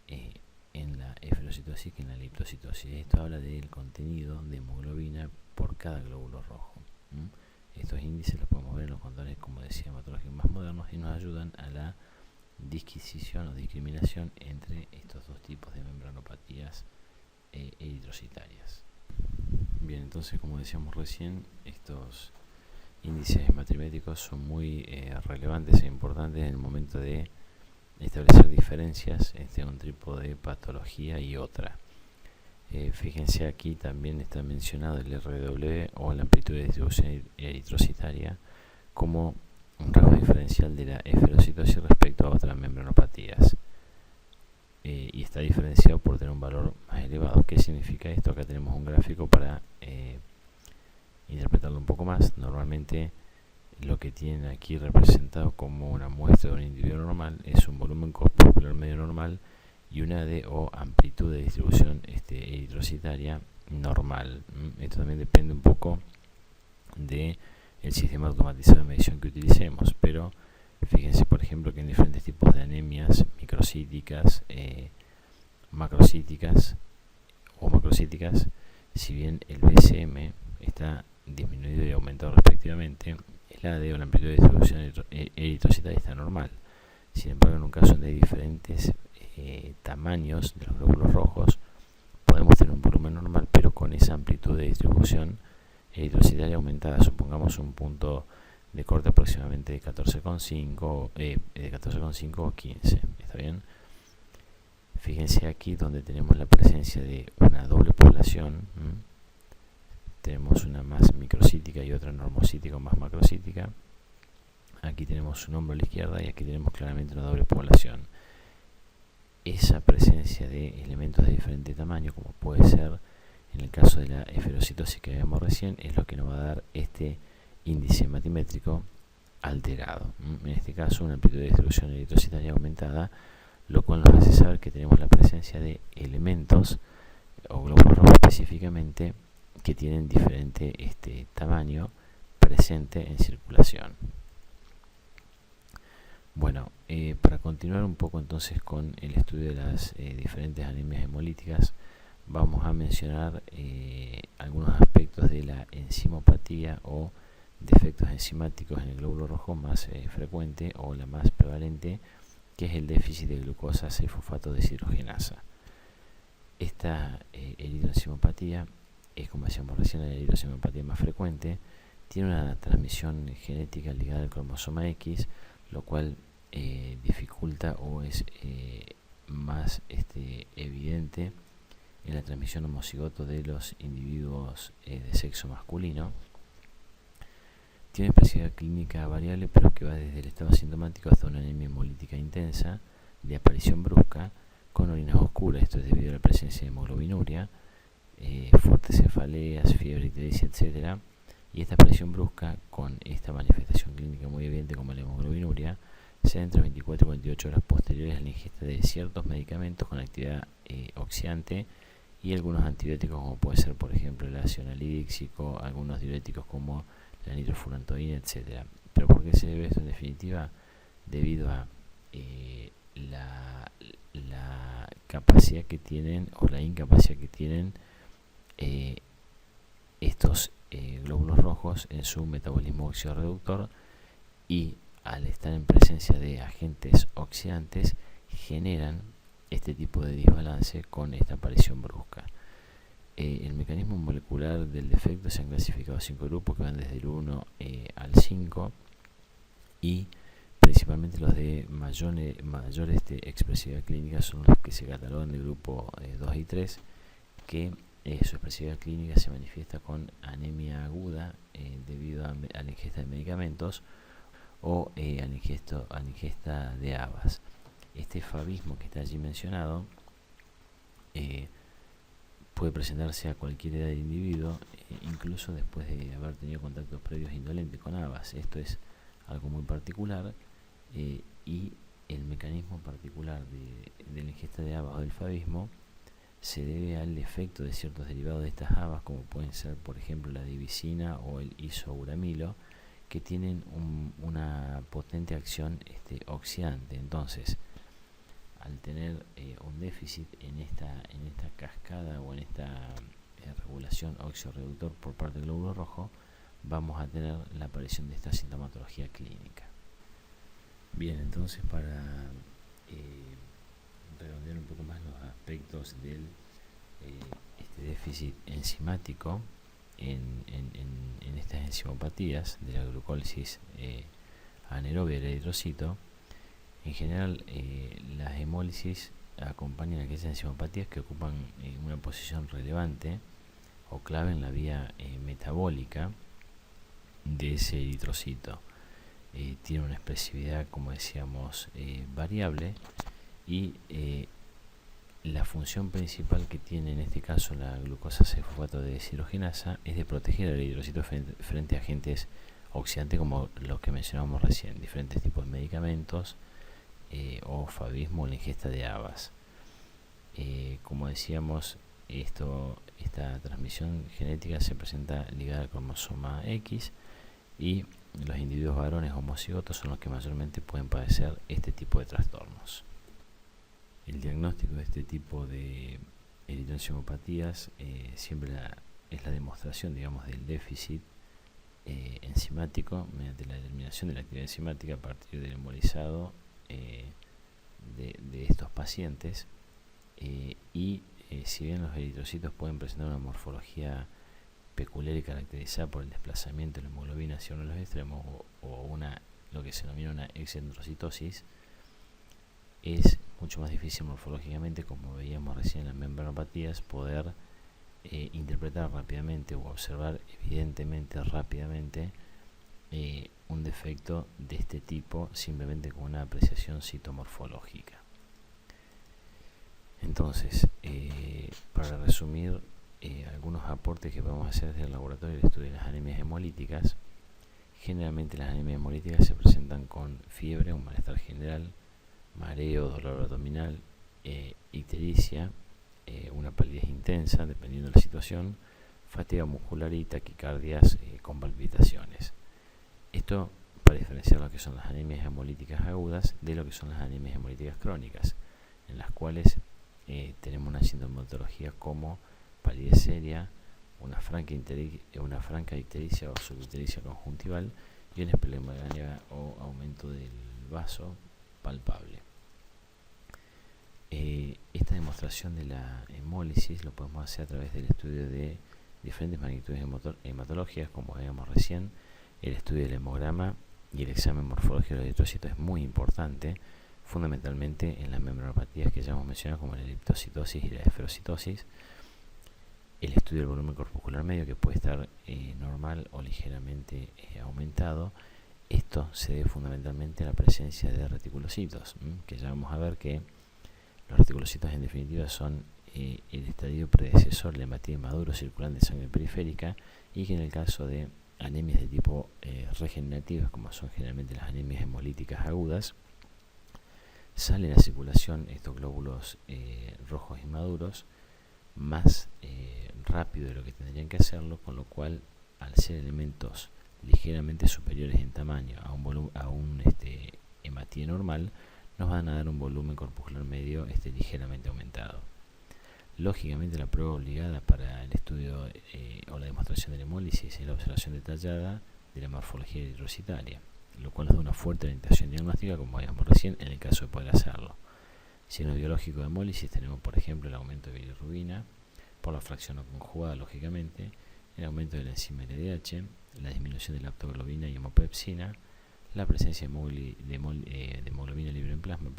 [SPEAKER 1] en la eferocitosis que en la eriptocitosis. Esto habla del contenido de hemoglobina por cada glóbulo rojo. Estos índices los podemos ver en los controles, como decía, hematológicos más modernos, y nos ayudan a la disquisición o discriminación entre estos dos tipos de membranopatías eritrocitarias. Bien, entonces, como decíamos recién, estos índices hematimétricos son muy relevantes e importantes en el momento de establecer diferencias entre un tipo de patología y otra. Fíjense, aquí también está mencionado el RW o la amplitud de distribución eritrocitaria como un rasgo diferencial de la eferocitosis respecto a otras membranopatías, y está diferenciado por tener un valor más elevado. ¿Qué significa esto? Acá tenemos un gráfico para interpretarlo un poco más. Normalmente lo que tienen aquí representado como una muestra de un individuo normal es un volumen corpuscular medio normal y una o amplitud de distribución eritrocitaria normal. Esto también depende un poco de el sistema automatizado de medición que utilicemos, pero fíjense, por ejemplo, que en diferentes tipos de anemias microcíticas, macrocíticas o macrocíticas, si bien el BCM está disminuido y aumentado respectivamente, el AD o la amplitud de distribución eritrocitaria está normal. Sin embargo, en un caso donde hay diferentes tamaños de los glóbulos rojos, podemos tener un volumen normal, pero con esa amplitud de distribución eritrocitaria aumentada. Supongamos un punto de corte aproximadamente de 14,5 o 15, ¿está bien? Fíjense aquí donde tenemos la presencia de una doble población. Tenemos una más microcítica y otra normocítica o más macrocítica. Aquí tenemos un hombro a la izquierda y aquí tenemos claramente una doble población. Esa presencia de elementos de diferente tamaño, como puede ser en el caso de la esferocitosis que vimos recién, es lo que nos va a dar este índice matimétrico alterado. En este caso, una amplitud de distribución eritrocitaria aumentada, lo cual nos hace saber que tenemos la presencia de elementos o glóbulos rojos específicamente que tienen diferente tamaño presente en circulación. Bueno, para continuar un poco entonces con el estudio de las diferentes anemias hemolíticas, vamos a mencionar algunos aspectos de la enzimopatía o defectos enzimáticos en el glóbulo rojo más frecuente o la más prevalente, que es el déficit de glucosa 6-fosfato deshidrogenasa. Esta eritroenzimopatía es, como decíamos recién, la eritroenzimopatía más frecuente. Tiene una transmisión genética ligada al cromosoma X, lo cual dificulta o es más evidente en la transmisión homocigoto de los individuos de sexo masculino. Tiene expresividad clínica variable, pero que va desde el estado asintomático hasta una anemia hemolítica intensa de aparición brusca con orinas oscuras. Esto es debido a la presencia de hemoglobinuria, fuertes cefaleas, fiebre, ictericia, etc. Y esta aparición brusca con esta manifestación clínica muy evidente como la hemoglobinuria se da entre 24 y 48 horas posteriores a la ingesta de ciertos medicamentos con actividad oxidante y algunos antibióticos, como puede ser por ejemplo el ácido anhídrico, algunos diuréticos como la nitrofurantoína, etc. ¿Pero por qué se debe esto en definitiva? Debido a la capacidad que tienen o la incapacidad que tienen estos glóbulos rojos en su metabolismo oxidorreductor, y al estar en presencia de agentes oxidantes generan este tipo de desbalance con esta aparición brusca. El mecanismo molecular del defecto se han clasificado 5 grupos que van desde el 1 al 5, y principalmente los de mayor expresividad clínica son los que se catalogan de grupo 2 y 3, que su expresividad clínica se manifiesta con anemia aguda debido a la ingesta de medicamentos o a la ingesta de habas. Este fabismo que está allí mencionado puede presentarse a cualquier edad del individuo, incluso después de haber tenido contactos previos indolentes con habas. Esto es algo muy particular, y el mecanismo particular de la ingesta de habas o del fabismo se debe al efecto de ciertos derivados de estas habas, como pueden ser por ejemplo la divisina o el isouramilo, que tienen una potente acción oxidante. Entonces, al tener un déficit en esta cascada o en esta regulación oxidorreductor por parte del glóbulo rojo, vamos a tener la aparición de esta sintomatología clínica. Bien, entonces para redondear un poco más los aspectos del déficit enzimático en estas enzimopatías de la glucólisis anaerobia del eritrocito, en general las hemólisis acompañan a aquellas enzimopatías que ocupan una posición relevante o clave en la vía metabólica de ese eritrocito. Tiene una expresividad, como decíamos, variable, y la función principal que tiene en este caso la glucosa 6-fosfato deshidrogenasa es de proteger al eritrocito frente a agentes oxidantes como los que mencionábamos recién, diferentes tipos de medicamentos o fabismo o la ingesta de habas. Como decíamos, esta transmisión genética se presenta ligada al cromosoma X, y los individuos varones homocigotos son los que mayormente pueden padecer este tipo de trastornos. El diagnóstico de este tipo de eritroenzimopatías siempre es la demostración, digamos, del déficit enzimático mediante la determinación de la actividad enzimática a partir del embolizado de estos pacientes, y si bien los eritrocitos pueden presentar una morfología peculiar y caracterizada por el desplazamiento de la hemoglobina hacia uno de los extremos o lo que se denomina una excentrocitosis, es mucho más difícil morfológicamente, como veíamos recién en las membranopatías, poder interpretar rápidamente o observar evidentemente rápidamente un defecto de este tipo simplemente con una apreciación citomorfológica. Entonces, para resumir, algunos aportes que podemos hacer desde el laboratorio del estudio de las anemias hemolíticas. Generalmente las anemias hemolíticas se presentan con fiebre, un malestar general, mareo, dolor abdominal, ictericia, una palidez intensa dependiendo de la situación, fatiga muscular y taquicardias con palpitaciones. Esto para diferenciar lo que son las anemias hemolíticas agudas de lo que son las anemias hemolíticas crónicas, en las cuales tenemos una sintomatología como palidez seria, una franca ictericia o subictericia conjuntival y una esplenomegalia o aumento del vaso palpable. Esta demostración de la hemólisis lo podemos hacer a través del estudio de diferentes magnitudes hematológicas, como veíamos recién. El estudio del hemograma y el examen morfológico de los eritrocitos es muy importante, fundamentalmente en las membranopatías que ya hemos mencionado, como la eliptocitosis y la esferocitosis. El estudio del volumen corpuscular medio, que puede estar normal o ligeramente aumentado. Esto se debe fundamentalmente a la presencia de reticulocitos, que ya vamos a ver que los reticulocitos en definitiva son el estadio predecesor de la hematía inmaduro circulante de sangre periférica, y que en el caso de anemias de tipo regenerativas, como son generalmente las anemias hemolíticas agudas, salen a circulación estos glóbulos rojos inmaduros más rápido de lo que tendrían que hacerlo, con lo cual, al ser elementos ligeramente superiores en tamaño a un hematía normal, nos van a dar un volumen corpuscular medio ligeramente aumentado. Lógicamente, la prueba obligada para el estudio o la demostración de la hemólisis es la observación detallada de la morfología eritrocitaria, lo cual nos da una fuerte orientación diagnóstica, como veíamos recién, en el caso de poder hacerlo. Signo biológico de hemólisis tenemos, por ejemplo, el aumento de bilirrubina por la fracción no conjugada, lógicamente, el aumento de la enzima LDH, la disminución de la aptoglobina y hemopepsina, la presencia de hemoglobina libre en plasma,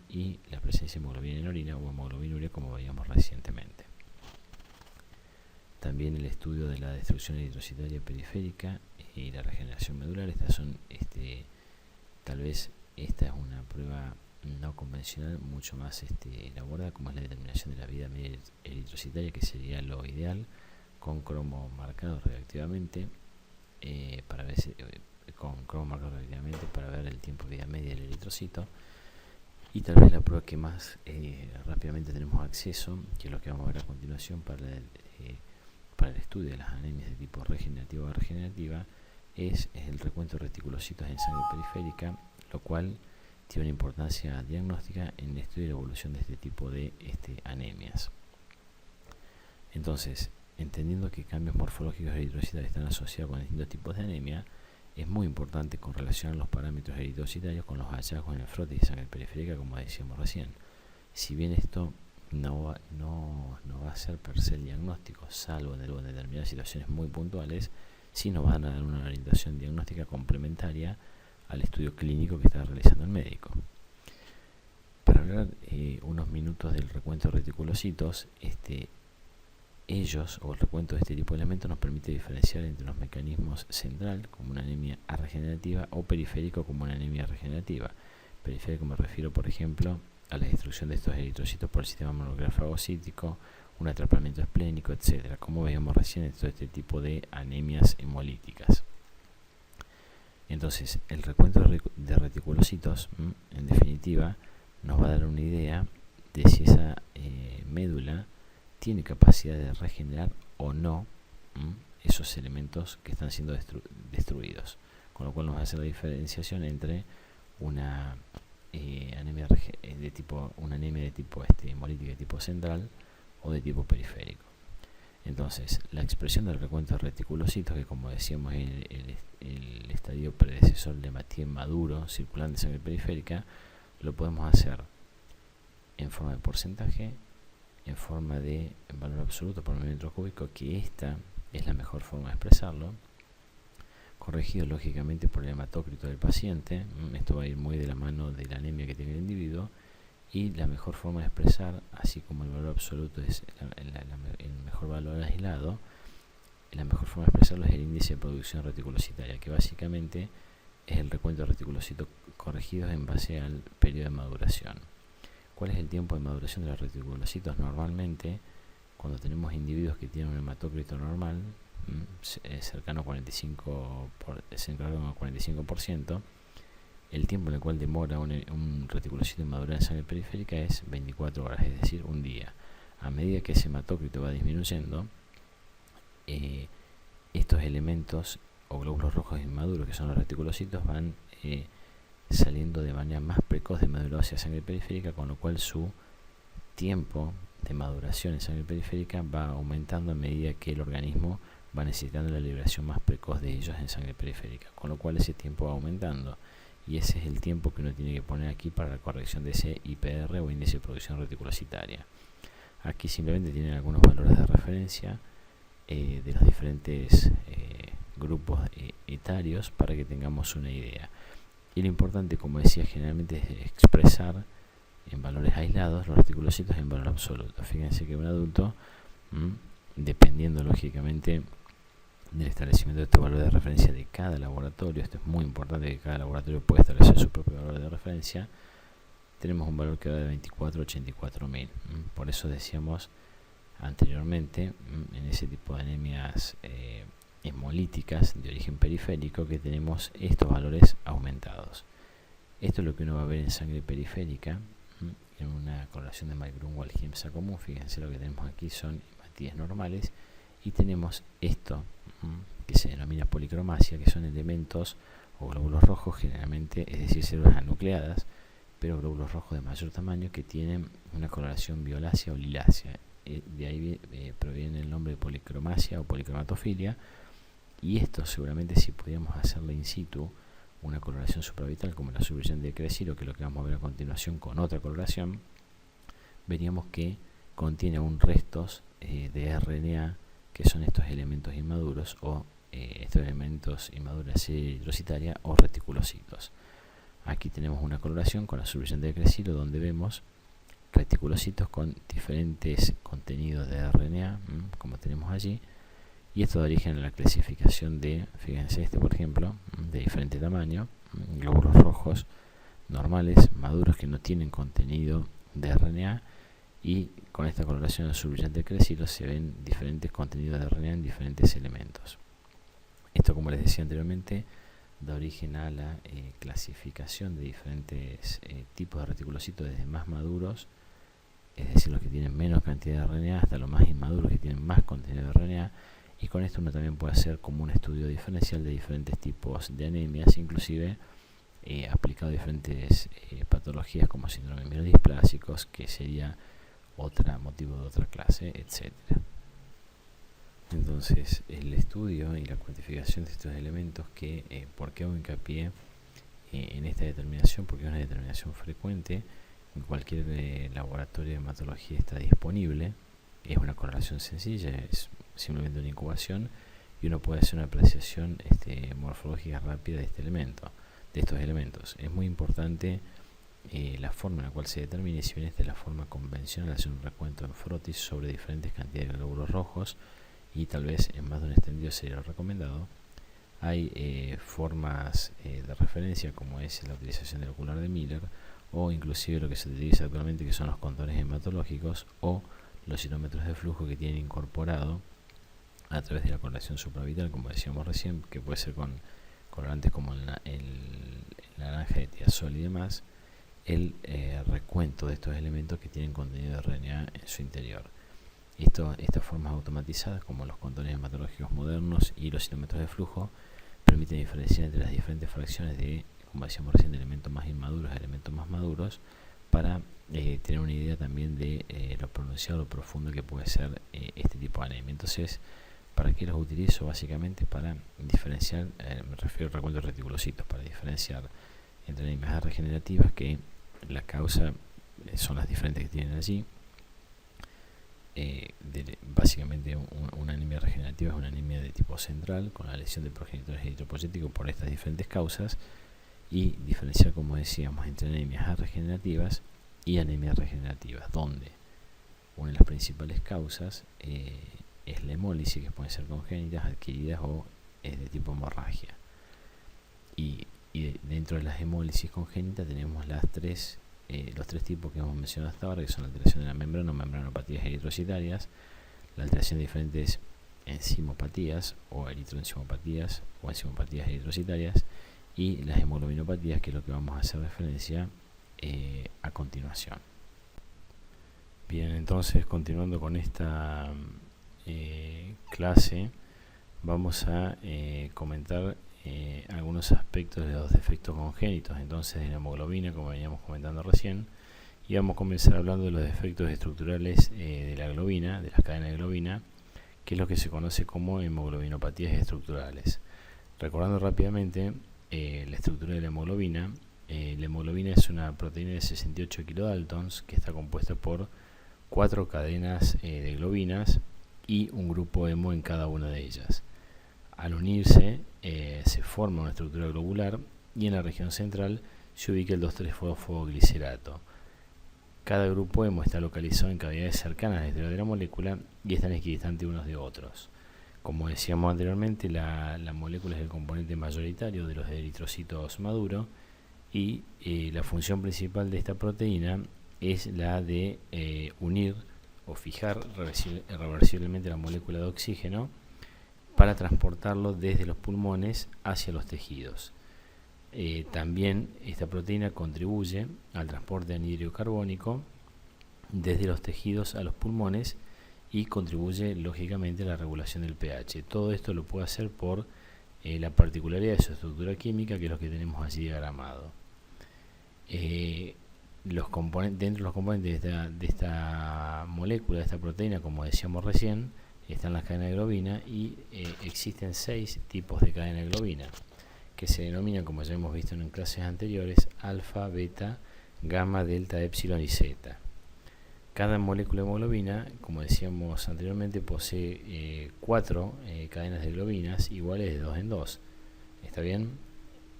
[SPEAKER 1] y la presencia de hemoglobina en orina o hemoglobinuria, como veíamos recientemente. También el estudio de la destrucción eritrocitaria periférica y la regeneración medular. Estas son, tal vez esta es una prueba no convencional, mucho más elaborada, como es la determinación de la vida media eritrocitaria, que sería lo ideal, con cromo marcado reactivamente para ver el tiempo de vida media del eritrocito. Y tal vez la prueba que más rápidamente tenemos acceso, que es lo que vamos a ver a continuación para el estudio de las anemias de tipo regenerativa o regenerativa, es el recuento de reticulocitos en sangre periférica, lo cual tiene una importancia diagnóstica en el estudio de la evolución de este tipo de anemias. Entonces, entendiendo que cambios morfológicos eritrocitarios están asociados con distintos tipos de anemia, es muy importante correlacionar los parámetros eritrocitarios con los hallazgos en el frotis de sangre periférica, como decíamos recién. Si bien esto no va a ser per se el diagnóstico, salvo en determinadas situaciones muy puntuales, sí nos van a dar una orientación diagnóstica complementaria al estudio clínico que está realizando el médico. Para hablar unos minutos del recuento de reticulocitos, ellos o el recuento de este tipo de elementos nos permite diferenciar entre los mecanismos central, como una anemia regenerativa, o periférico, como una anemia regenerativa. Periférico me refiero, por ejemplo, a la destrucción de estos eritrocitos por el sistema monofagocítico, un atrapamiento esplénico, etc., como veíamos recién en todo este tipo de anemias hemolíticas. Entonces, el recuento de reticulocitos, en definitiva, nos va a dar una idea de si esa médula tiene capacidad de regenerar o no esos elementos que están siendo destruidos, con lo cual nos va a hacer la diferenciación entre una anemia de tipo hemolítica de tipo central o de tipo periférico. Entonces, la expresión del recuento de reticulocitos, que como decíamos es el estadio predecesor de hematía inmaduro circulante de sangre periférica, lo podemos hacer en forma de porcentaje, en forma de valor absoluto por milímetro cúbico, que esta es la mejor forma de expresarlo, corregido lógicamente por el hematócrito del paciente. Esto va a ir muy de la mano de la anemia que tiene el individuo, y la mejor forma de expresar, así como el valor absoluto es el mejor valor aislado, la mejor forma de expresarlo es el índice de producción reticulocitaria, que básicamente es el recuento de reticulocitos corregidos en base al periodo de maduración. ¿Cuál es el tiempo de maduración de los reticulocitos? Normalmente, cuando tenemos individuos que tienen un hematócrito normal, cercano a 45%, el tiempo en el cual demora un reticulocito en madurar en sangre periférica es 24 horas, es decir, un día. A medida que ese hematócrito va disminuyendo, estos elementos o glóbulos rojos inmaduros, que son los reticulocitos, van saliendo de manera más precoz de madurado hacia sangre periférica, con lo cual su tiempo de maduración en sangre periférica va aumentando a medida que el organismo va necesitando la liberación más precoz de ellos en sangre periférica, con lo cual ese tiempo va aumentando, y ese es el tiempo que uno tiene que poner aquí para la corrección de ese IPR o índice de producción reticulocitaria. Aquí simplemente tienen algunos valores de referencia de los diferentes grupos etarios para que tengamos una idea. Y lo importante, como decía, generalmente es expresar en valores aislados los reticulocitos en valor absoluto. Fíjense que un adulto, dependiendo lógicamente del establecimiento de estos valores de referencia de cada laboratorio, esto es muy importante, que cada laboratorio pueda establecer su propio valor de referencia, tenemos un valor que va de 24 a 84.000. Por eso decíamos anteriormente, en ese tipo de anemias hemolíticas de origen periférico, que tenemos estos valores aumentados. Esto es lo que uno va a ver en sangre periférica, en una correlación de Mike-Grunwald y IMSA común. Fíjense, lo que tenemos aquí son hematíes normales, y tenemos esto que se denomina policromasia, que son elementos o glóbulos rojos, generalmente, es decir, células anucleadas, pero glóbulos rojos de mayor tamaño que tienen una coloración violácea o lilácea. De ahí proviene el nombre de policromasia o policromatofilia, y esto seguramente, si pudiéramos hacerle in situ una coloración supravital como la subbrillante de Crecilo, que es lo que vamos a ver a continuación con otra coloración, veríamos que contiene aún restos de RNA, que son estos elementos inmaduros o estos elementos inmaduros de serie eritrocitaria o reticulocitos. Aquí tenemos una coloración con la subbrillante de Crecilo, donde vemos reticulocitos con diferentes contenidos de RNA, como tenemos allí, y esto da origen a la clasificación de, fíjense este por ejemplo, de diferente tamaño, glóbulos rojos normales, maduros, que no tienen contenido de RNA, y con esta coloración azul brillante de Crecilo se ven diferentes contenidos de RNA en diferentes elementos. Esto, como les decía anteriormente, da origen a la clasificación de diferentes tipos de reticulocitos, desde más maduros, es decir, los que tienen menos cantidad de RNA, hasta los más inmaduros, que tienen más contenido de RNA. Y con esto uno también puede hacer como un estudio diferencial de diferentes tipos de anemias, inclusive aplicado a diferentes patologías como síndrome mielodisplásicos, que sería motivo de otra clase, etcétera. Entonces, el estudio y la cuantificación de estos elementos, que ¿por qué hago hincapié en esta determinación? Porque es una determinación frecuente, en cualquier laboratorio de hematología está disponible, es una correlación sencilla, es simplemente una incubación, y uno puede hacer una apreciación morfológica rápida de estos elementos. Es muy importante la forma en la cual se determina, y si bien esta es la forma convencional, hacer un recuento en frotis sobre diferentes cantidades de glóbulos rojos, y tal vez en más de un extendido sería lo recomendado. Hay formas de referencia, como es la utilización del ocular de Miller, o inclusive lo que se utiliza actualmente, que son los contores hematológicos o los citómetros de flujo, que tienen incorporado a través de la correlación supravital, como decíamos recién, que puede ser con colorantes como el naranja de tiazol y demás, el recuento de estos elementos que tienen contenido de RNA en su interior. Estas formas automatizadas, como los contores hematológicos modernos y los citómetros de flujo, permiten diferenciar entre las diferentes fracciones de, como decíamos recién, de elementos más inmaduros a elementos más maduros, para tener una idea también de lo pronunciado o profundo que puede ser este tipo de anemia. Entonces, ¿para qué los utilizo? Básicamente para diferenciar, me refiero al recuento de reticulocitos, para diferenciar entre anemias regenerativas, que la causa son las diferentes que tienen allí. Básicamente una anemia regenerativa es una anemia de tipo central, con la lesión de progenitores eritropoyéticos por estas diferentes causas, y diferenciar, como decíamos, entre anemias regenerativas y anemias regenerativas, donde una de las principales causas es la hemólisis, que pueden ser congénitas, adquiridas o es de tipo hemorragia. Y dentro de las hemólisis congénitas tenemos los tres tipos que hemos mencionado hasta ahora, que son la alteración de la membrana o membranopatías eritrocitarias, la alteración de diferentes enzimopatías o eritroenzimopatías o enzimopatías eritrocitarias, y las hemoglobinopatías, que es lo que vamos a hacer referencia a continuación. Bien, entonces continuando con esta clase, vamos a comentar algunos aspectos de los defectos congénitos entonces de la hemoglobina, como veníamos comentando recién, y vamos a comenzar hablando de los defectos estructurales de la globina, de las cadenas de globina, que es lo que se conoce como hemoglobinopatías estructurales. Recordando rápidamente la estructura de la hemoglobina es una proteína de 68 kilodaltons que está compuesta por 4 cadenas de globinas y un grupo hemo en cada una de ellas. Al unirse se forma una estructura globular y en la región central se ubica el 2,3-fosfoglicerato. Cada grupo hemo está localizado en cavidades cercanas al exterior de la molécula y están equidistantes unos de otros. Como decíamos anteriormente, la molécula es el componente mayoritario de los eritrocitos maduros y la función principal de esta proteína es la de unir o fijar reversiblemente la molécula de oxígeno para transportarlo desde los pulmones hacia los tejidos. También esta proteína contribuye al transporte de anhídrido carbónico desde los tejidos a los pulmones y contribuye lógicamente a la regulación del pH. Todo esto lo puede hacer por la particularidad de su estructura química, que es lo que tenemos allí diagramado. Dentro de los componentes de esta molécula, de esta proteína, como decíamos recién, están las cadenas de globina y existen 6 tipos de cadena de globina que se denominan, como ya hemos visto en clases anteriores, alfa, beta, gamma, delta, epsilon y zeta. Cada molécula de hemoglobina, como decíamos anteriormente, posee 4 cadenas de globinas iguales de 2 en 2. ¿Está bien?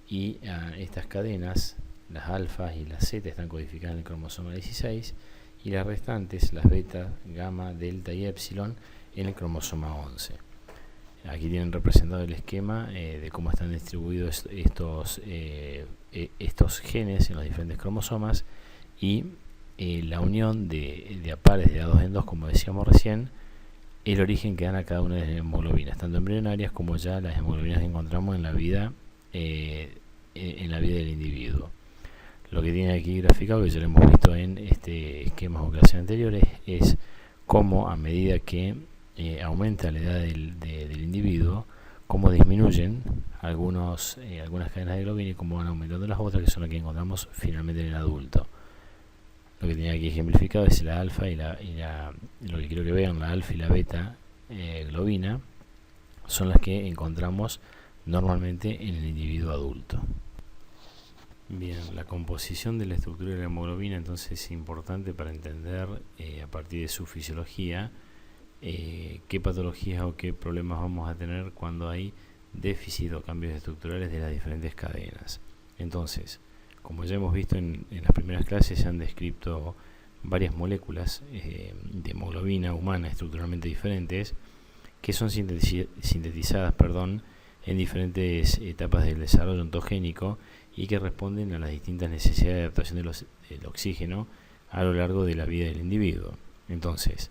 [SPEAKER 1] Y estas cadenas, las alfas y las zeta, están codificadas en el cromosoma 16 y las restantes, las beta, gamma, delta y epsilon, en el cromosoma 11. Aquí tienen representado el esquema de cómo están distribuidos estos genes en los diferentes cromosomas y la unión de a pares de A2 en 2, como decíamos recién, el origen que dan a cada una de las hemoglobinas, tanto embrionarias como ya las hemoglobinas que encontramos en la vida del individuo. Lo que tiene aquí graficado, que ya lo hemos visto en este esquema o clases anteriores, es cómo a medida que aumenta la edad del individuo, cómo disminuyen algunas cadenas de globina y cómo van aumentando las otras, que son las que encontramos finalmente en el adulto. Lo que tiene aquí ejemplificado es la alfa lo que quiero que vean, la alfa y la beta globina son las que encontramos normalmente en el individuo adulto. Bien, la composición de la estructura de la hemoglobina entonces es importante para entender a partir de su fisiología qué patologías o qué problemas vamos a tener cuando hay déficit o cambios estructurales de las diferentes cadenas. Entonces, como ya hemos visto en las primeras clases, se han descrito varias moléculas de hemoglobina humana estructuralmente diferentes que son sintetizadas en diferentes etapas del desarrollo ontogénico y que responden a las distintas necesidades de adaptación del oxígeno a lo largo de la vida del individuo. Entonces,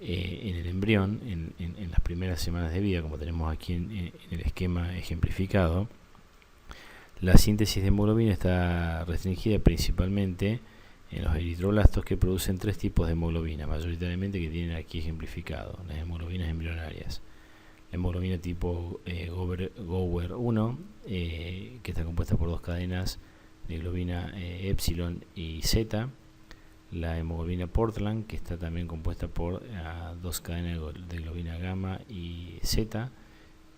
[SPEAKER 1] en el embrión, en las primeras semanas de vida, como tenemos aquí en el esquema ejemplificado, la síntesis de hemoglobina está restringida principalmente en los eritroblastos, que producen 3 tipos de hemoglobina, mayoritariamente, que tienen aquí ejemplificado, las hemoglobinas embrionarias. La hemoglobina tipo Gower 1, que está compuesta por 2 cadenas de globina epsilon y zeta. La hemoglobina Portland, que está también compuesta por 2 cadenas de globina gamma y zeta.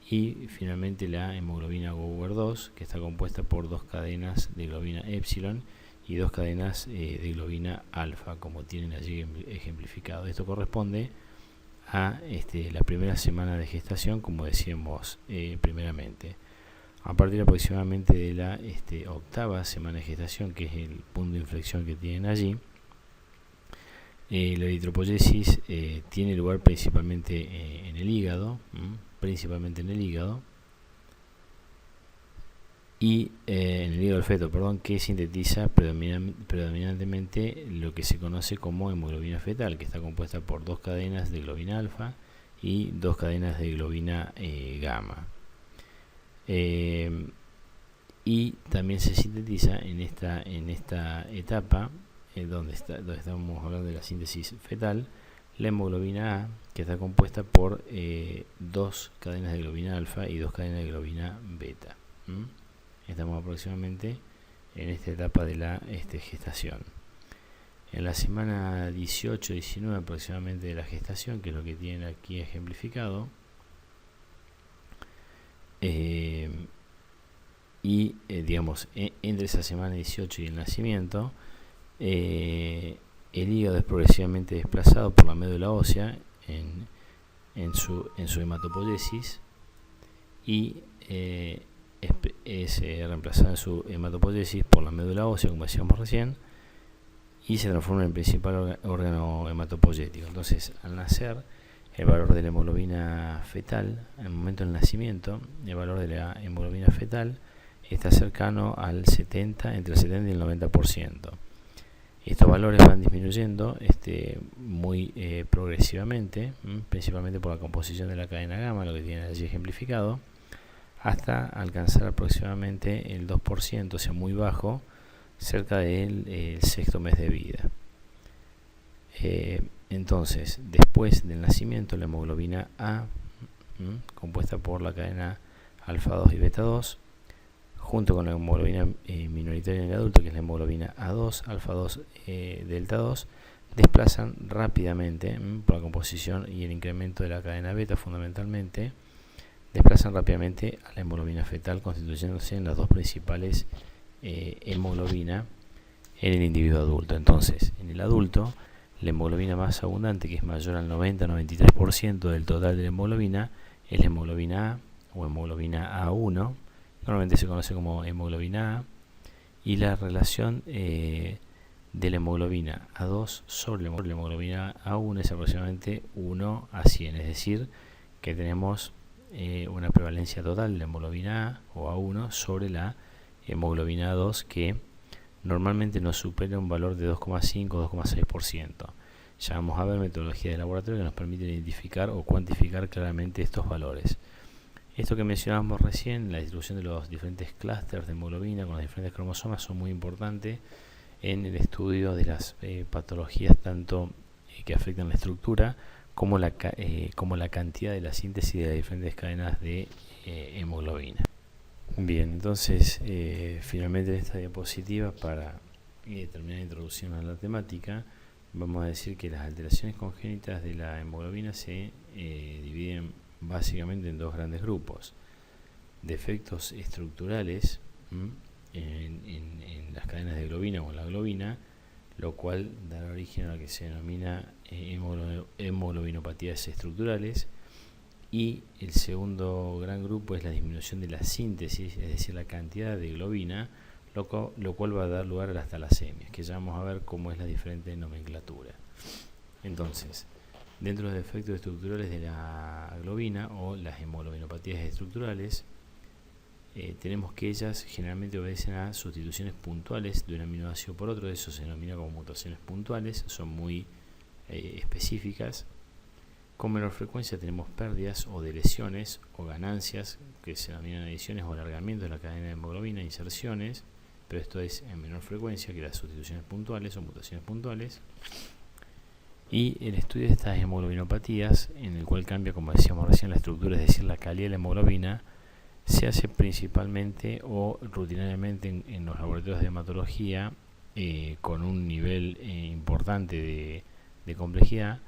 [SPEAKER 1] Y finalmente la hemoglobina Gower 2, que está compuesta por 2 cadenas de globina epsilon y 2 cadenas de globina alfa, como tienen allí ejemplificado. Esto corresponde a la primera semana de gestación, como decíamos primeramente. A partir aproximadamente de la 8ª semana de gestación, que es el punto de inflexión que tienen allí, La eritropoyesis tiene lugar principalmente en el hígado, y en el hígado del feto, que sintetiza predominantemente lo que se conoce como hemoglobina fetal, que está compuesta por 2 cadenas de globina alfa y 2 cadenas de globina gamma. Y también se sintetiza en esta etapa donde estamos hablando de la síntesis fetal, la hemoglobina A, que está compuesta por 2 cadenas de globina alfa y 2 cadenas de globina beta. Estamos aproximadamente en esta etapa de la gestación. En la semana 18-19 aproximadamente de la gestación, que es lo que tienen aquí ejemplificado, entre esa semana 18 y el nacimiento, el hígado es progresivamente desplazado por la médula ósea en su hematopoiesis y es reemplazada en su hematopoiesis por la médula ósea, como decíamos recién, y se transforma en el principal órgano hematopoyético. Entonces, al nacer, el valor de la hemoglobina fetal, en el momento del nacimiento, el valor de la hemoglobina fetal está cercano al entre el 70 y el 90%. Estos valores van disminuyendo muy progresivamente, principalmente por la composición de la cadena gamma, lo que tienen allí ejemplificado, hasta alcanzar aproximadamente el 2%, o sea, muy bajo, cerca del sexto mes de vida. Entonces, después del nacimiento, la hemoglobina A, compuesta por la cadena alfa 2 y beta 2, junto con la hemoglobina minoritaria en el adulto, que es la hemoglobina A2, alfa 2, delta 2, desplazan rápidamente, por la composición y el incremento de la cadena beta fundamentalmente, desplazan rápidamente a la hemoglobina fetal, constituyéndose en las 2 principales hemoglobina en el individuo adulto. Entonces, en el adulto, la hemoglobina más abundante, que es mayor al 90-93% del total de la hemoglobina, es la hemoglobina A o hemoglobina A1, normalmente se conoce como hemoglobina A, y la relación de la hemoglobina A2 sobre la hemoglobina A1 es aproximadamente 1 a 100, es decir, que tenemos una prevalencia total de la hemoglobina A o A1 sobre la hemoglobina A2, que normalmente no supera un valor de 2,5-2,6%. Ya vamos a ver metodologías de laboratorio que nos permiten identificar o cuantificar claramente estos valores. Esto que mencionábamos recién, la distribución de los diferentes clústeres de hemoglobina con los diferentes cromosomas, son muy importantes en el estudio de las patologías tanto que afectan la estructura como la cantidad de la síntesis de las diferentes cadenas de hemoglobina. Bien, entonces finalmente en esta diapositiva, para terminar la introducción a la temática, vamos a decir que las alteraciones congénitas de la hemoglobina se dividen básicamente en 2 grandes grupos: defectos estructurales en las cadenas de globina o en la globina, lo cual dará origen a lo que se denomina hemoglobinopatías estructurales, y el segundo gran grupo es la disminución de la síntesis, es decir, la cantidad de globina, lo cual va a dar lugar a las talasemias, que ya vamos a ver cómo es la diferente nomenclatura. Entonces, dentro de los defectos estructurales de la globina o las hemoglobinopatías estructurales, tenemos que ellas generalmente obedecen a sustituciones puntuales de un aminoácido por otro. Eso se denomina como mutaciones puntuales, son muy específicas. Con menor frecuencia tenemos pérdidas o deleciones o ganancias, que se denominan adiciones o alargamientos de la cadena de hemoglobina, inserciones, pero esto es en menor frecuencia que las sustituciones puntuales o mutaciones puntuales. Y el estudio de estas hemoglobinopatías, en el cual cambia, como decíamos recién, la estructura, es decir, la calidad de la hemoglobina, se hace principalmente o rutinariamente en los laboratorios de hematología con un nivel importante de complejidad,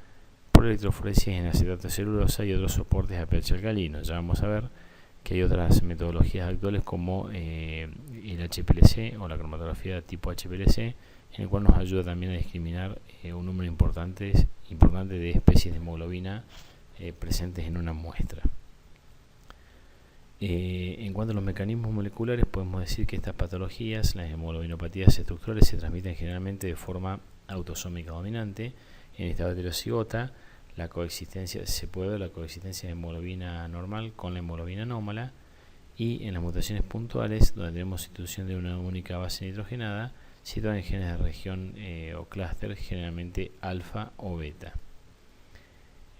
[SPEAKER 1] por electroforesis en acetato de celulosa y otros soportes a pH alcalino. Ya vamos a ver que hay otras metodologías actuales como el HPLC o la cromatografía tipo HPLC, en el cual nos ayuda también a discriminar un número importante de especies de hemoglobina presentes en una muestra. En cuanto a los mecanismos moleculares, podemos decir que estas patologías, las hemoglobinopatías estructurales, se transmiten generalmente de forma autosómica dominante, En estado heterocigota, se puede ver la coexistencia de hemoglobina normal con la hemoglobina anómala, y en las mutaciones puntuales, donde tenemos sustitución de una única base nitrogenada, situada en genes de región o clúster, generalmente alfa o beta.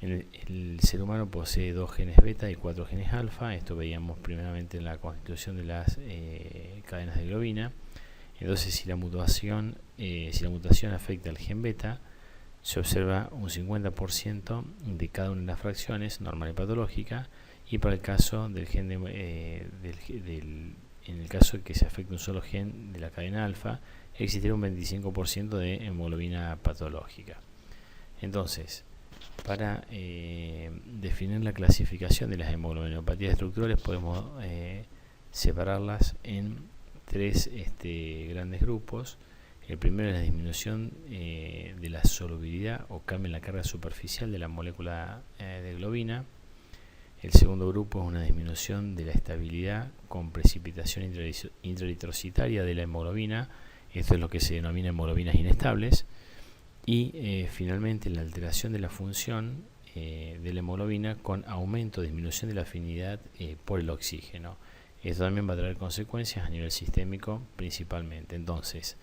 [SPEAKER 1] El ser humano posee 2 genes beta y 4 genes alfa. Esto veíamos primeramente en la constitución de las cadenas de globina. Entonces, si la mutación afecta al gen beta, se observa un 50% de cada una de las fracciones, normal y patológica, y para el caso del gen en el caso de que se afecte un solo gen de la cadena alfa, existirá un 25% de hemoglobina patológica. Entonces, para definir la clasificación de las hemoglobinopatías estructurales, podemos separarlas en 3 grandes grupos. El primero es la disminución de la solubilidad o cambio en la carga superficial de la molécula de globina. El segundo grupo es una disminución de la estabilidad con precipitación intraeritrocitaria de la hemoglobina. Esto es lo que se denomina hemoglobinas inestables. Y finalmente la alteración de la función de la hemoglobina con aumento o disminución de la afinidad por el oxígeno. Esto también va a traer consecuencias a nivel sistémico principalmente. Entonces,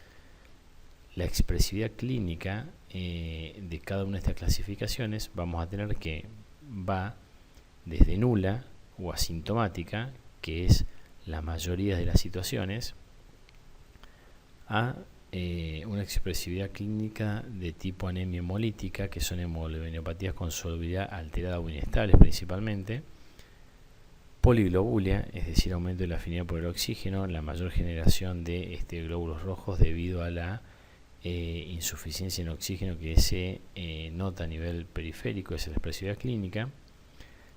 [SPEAKER 1] la expresividad clínica de cada una de estas clasificaciones vamos a tener que va desde nula o asintomática, que es la mayoría de las situaciones, a una expresividad clínica de tipo anemia hemolítica, que son hemoglobinopatías con solubilidad alterada o inestables principalmente, poliglobulia, es decir, aumento de la afinidad por el oxígeno, la mayor generación de glóbulos rojos debido a la insuficiencia en oxígeno que se nota a nivel periférico, esa es la expresividad clínica,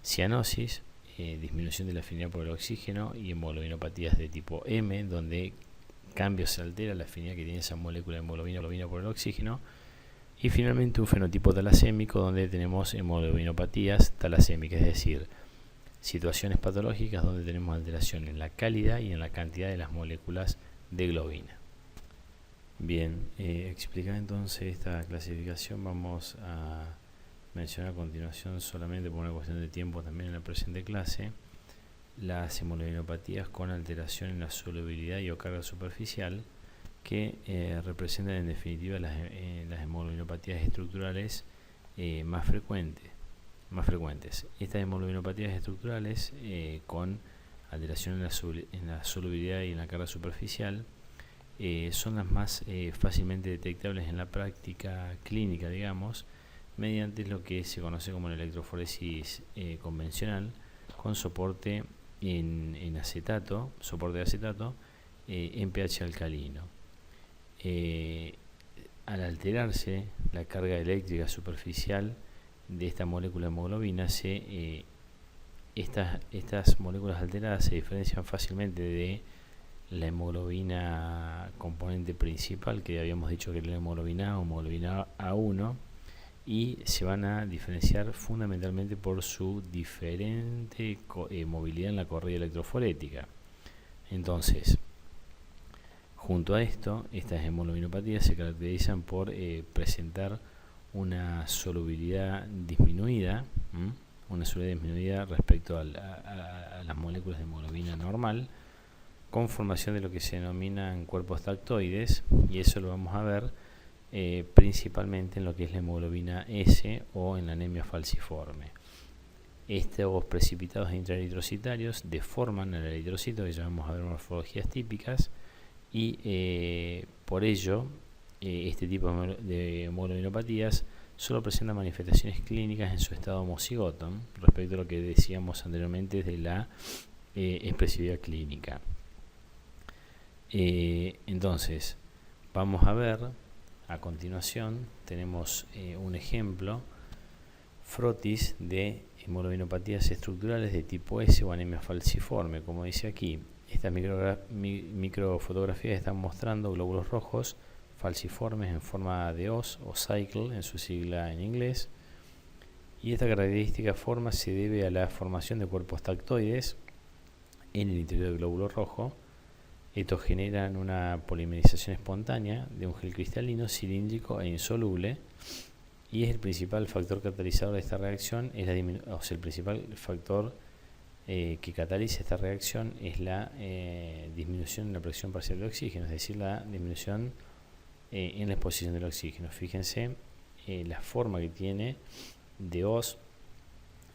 [SPEAKER 1] cianosis, disminución de la afinidad por el oxígeno, y hemoglobinopatías de tipo M, donde cambio se altera la afinidad que tiene esa molécula de hemoglobina por el oxígeno, y finalmente un fenotipo talasémico, donde tenemos hemoglobinopatías talasémicas, es decir, situaciones patológicas donde tenemos alteración en la calidad y en la cantidad de las moléculas de globina. Bien, explicada entonces esta clasificación, vamos a mencionar a continuación, solamente por una cuestión de tiempo también en la presente clase, las hemoglobinopatías con alteración en la solubilidad y o carga superficial, que representan en definitiva las hemoglobinopatías estructurales más frecuentes. Estas hemoglobinopatías estructurales con alteración en la solubilidad y en la carga superficial son las más fácilmente detectables en la práctica clínica, digamos, mediante lo que se conoce como la electroforesis convencional, con soporte en acetato, soporte de acetato en pH alcalino. Al alterarse la carga eléctrica superficial de esta molécula de hemoglobina, estas moléculas alteradas se diferencian fácilmente de la hemoglobina componente principal, que habíamos dicho que era la hemoglobina A o hemoglobina A1, y se van a diferenciar fundamentalmente por su diferente movilidad en la correa electroforética. Entonces, junto a esto, estas hemoglobinopatías se caracterizan por presentar una solubilidad disminuida, respecto a las moléculas de hemoglobina normal, con formación de lo que se denominan cuerpos tactoides, y eso lo vamos a ver principalmente en lo que es la hemoglobina S o en la anemia falciforme. Estos precipitados intraeritrocitarios deforman el eritrocito, que ya vamos a ver morfologías típicas, y por ello este tipo de hemoglobinopatías solo presenta manifestaciones clínicas en su estado homocigoto, respecto a lo que decíamos anteriormente de la expresividad clínica. Entonces, vamos a ver a continuación, tenemos un ejemplo, frotis de hemoglobinopatías estructurales de tipo S o anemia falciforme, como dice aquí. Estas microfotografías están mostrando glóbulos rojos falciformes en forma de os o cycle en su sigla en inglés, y esta característica forma se debe a la formación de cuerpos tactoides en el interior del glóbulo rojo. Estos generan una polimerización espontánea de un gel cristalino cilíndrico e insoluble, y es el principal factor catalizador de esta reacción, es el principal factor que cataliza esta reacción es la disminución en la presión parcial de oxígeno, es decir, la disminución en la exposición del oxígeno. Fíjense la forma que tiene de hoz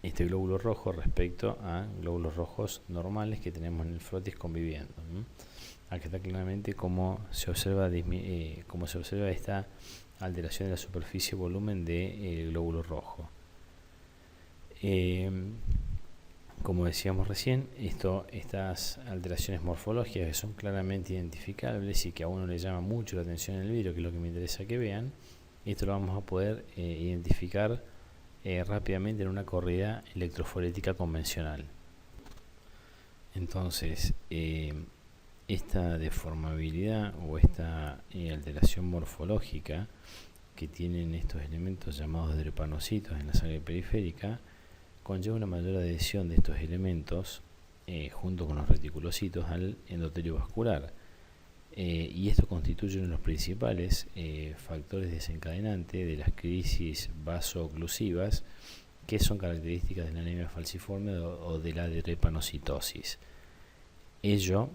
[SPEAKER 1] este glóbulo rojo respecto a glóbulos rojos normales que tenemos en el frotis conviviendo. Aquí está claramente cómo se observa esta alteración de la superficie y volumen del glóbulo rojo. Como decíamos recién, estas alteraciones morfológicas que son claramente identificables y que a uno le llama mucho la atención en el vídeo, que es lo que me interesa que vean, esto lo vamos a poder identificar rápidamente en una corrida electroforética convencional. Entonces, esta deformabilidad o esta alteración morfológica que tienen estos elementos llamados drepanocitos en la sangre periférica conlleva una mayor adhesión de estos elementos junto con los reticulocitos al endotelio vascular, y esto constituye uno de los principales factores desencadenantes de las crisis vaso-oclusivas que son características de la anemia falciforme o de la drepanocitosis. Ello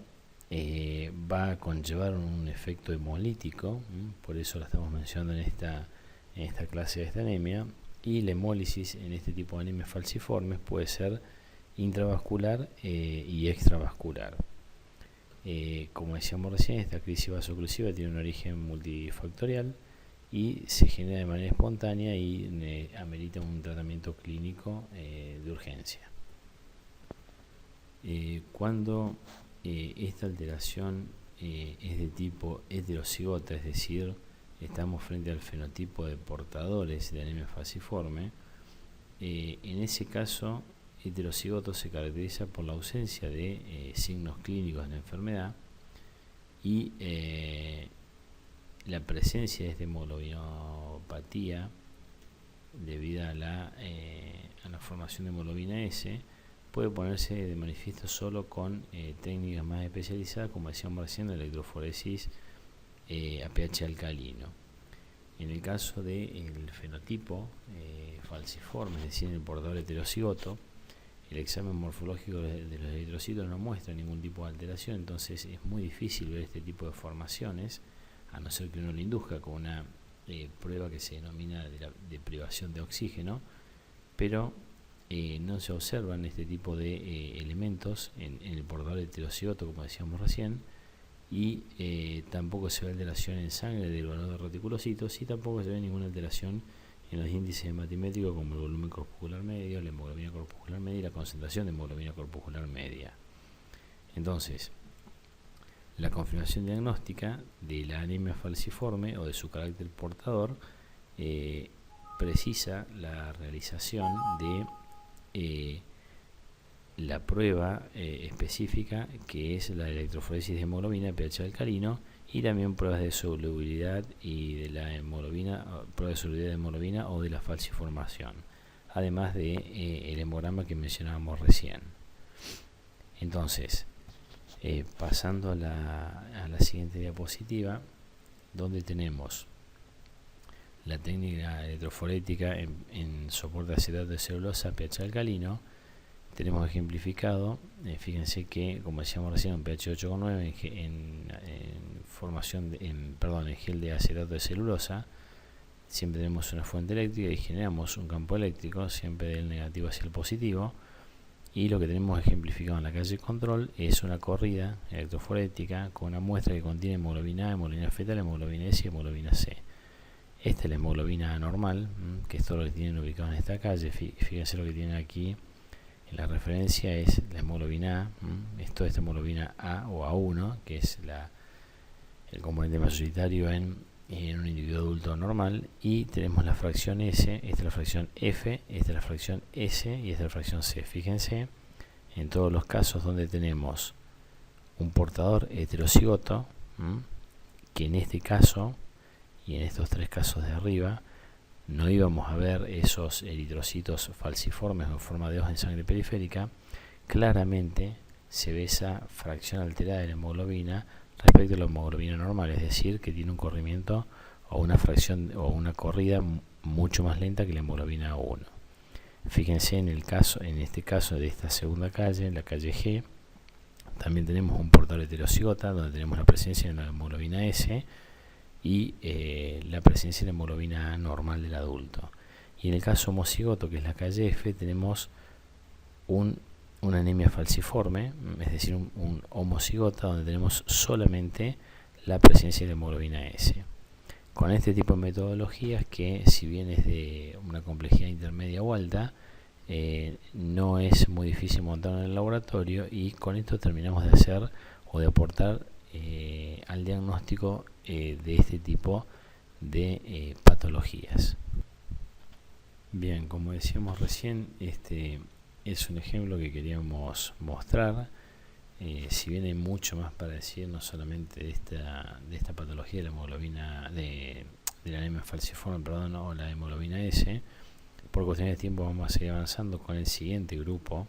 [SPEAKER 1] va a conllevar un efecto hemolítico, por eso lo estamos mencionando en esta clase de esta anemia, y la hemólisis en este tipo de anemias falciformes puede ser intravascular y extravascular. Como decíamos recién, esta crisis vaso-oclusiva tiene un origen multifactorial y se genera de manera espontánea y amerita un tratamiento clínico de urgencia. Cuando esta alteración es de tipo heterocigota, es decir, estamos frente al fenotipo de portadores de anemia falciforme, en ese caso heterocigoto se caracteriza por la ausencia de signos clínicos de la enfermedad y la presencia de esta hemoglobinopatía debido a la formación de hemoglobina S puede ponerse de manifiesto solo con técnicas más especializadas, como decíamos recién, la electroforesis a pH alcalino. En el caso del fenotipo falciforme, es decir, en el portador heterocigoto, el examen morfológico de los eritrocitos no muestra ningún tipo de alteración, entonces es muy difícil ver este tipo de formaciones, a no ser que uno lo induzca con una prueba que se denomina de privación de oxígeno, pero no se observan este tipo de elementos en el portador heterocigoto, como decíamos recién, y tampoco se ve alteración en sangre del valor de reticulocitos y tampoco se ve ninguna alteración en los índices hematimétricos como el volumen corpuscular medio, la hemoglobina corpuscular media y la concentración de hemoglobina corpuscular media. Entonces, la confirmación diagnóstica de la anemia falciforme o de su carácter portador precisa la realización de la prueba específica que es la electroforesis de hemoglobina de pH alcalino y también pruebas de solubilidad y de la hemoglobina, pruebas de solubilidad de hemoglobina o de la falciformación, además de el hemograma que mencionábamos recién. Entonces, pasando a la siguiente diapositiva, donde tenemos la técnica electroforética en soporte de acetato de celulosa pH alcalino. Tenemos ejemplificado, fíjense que, como decíamos recién, un pH 8,9 en formación en gel de acetato de celulosa. Siempre tenemos una fuente eléctrica y generamos un campo eléctrico, siempre del negativo hacia el positivo. Y lo que tenemos ejemplificado en la calle control es una corrida electroforética con una muestra que contiene hemoglobina A, hemoglobina fetal, hemoglobina S y hemoglobina C. Esta es la hemoglobina normal, que es todo lo que tienen ubicado en esta calle. Fíjense lo que tienen aquí. La referencia es la hemoglobina A, es toda esta hemoglobina A o A1, que es el componente mayoritario en un individuo adulto normal, y tenemos la fracción S, esta es la fracción F, esta es la fracción S y esta es la fracción C. Fíjense en todos los casos donde tenemos un portador heterocigoto, que en este caso y en estos tres casos de arriba no íbamos a ver esos eritrocitos falciformes en forma de hoz en sangre periférica. Claramente se ve esa fracción alterada de la hemoglobina respecto a la hemoglobina normal, es decir, que tiene un corrimiento o una fracción o una corrida mucho más lenta que la hemoglobina A1. Fíjense en este caso de esta segunda calle, la calle G, también tenemos un portador heterocigota donde tenemos la presencia de la hemoglobina S y la presencia de la hemoglobina A normal del adulto. Y en el caso homocigoto, que es la calle F, tenemos una anemia falciforme, es decir, un homocigota donde tenemos solamente la presencia de la hemoglobina S. Con este tipo de metodologías, que si bien es de una complejidad intermedia o alta, no es muy difícil montarlo en el laboratorio, y con esto terminamos de hacer o de aportar al diagnóstico de este tipo de patologías. Bien, como decíamos recién, este es un ejemplo que queríamos mostrar. Si bien hay mucho más para decir, no solamente de esta patología de la hemoglobina de la anemia falciforme, o la hemoglobina S, por cuestiones de tiempo vamos a seguir avanzando con el siguiente grupo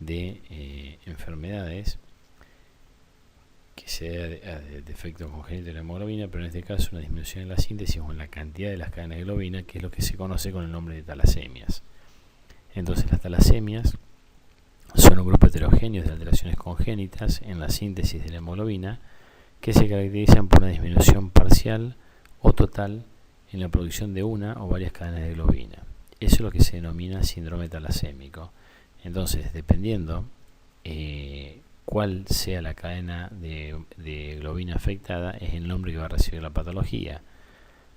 [SPEAKER 1] de enfermedades que se da de defecto congénito de la hemoglobina, pero en este caso una disminución en la síntesis o en la cantidad de las cadenas de globina, que es lo que se conoce con el nombre de talasemias. Entonces, las talasemias son un grupo heterogéneo de alteraciones congénitas en la síntesis de la hemoglobina que se caracterizan por una disminución parcial o total en la producción de una o varias cadenas de globina. Eso es lo que se denomina síndrome talasémico. Entonces, dependiendo cuál sea la cadena de globina afectada, es el nombre que va a recibir la patología.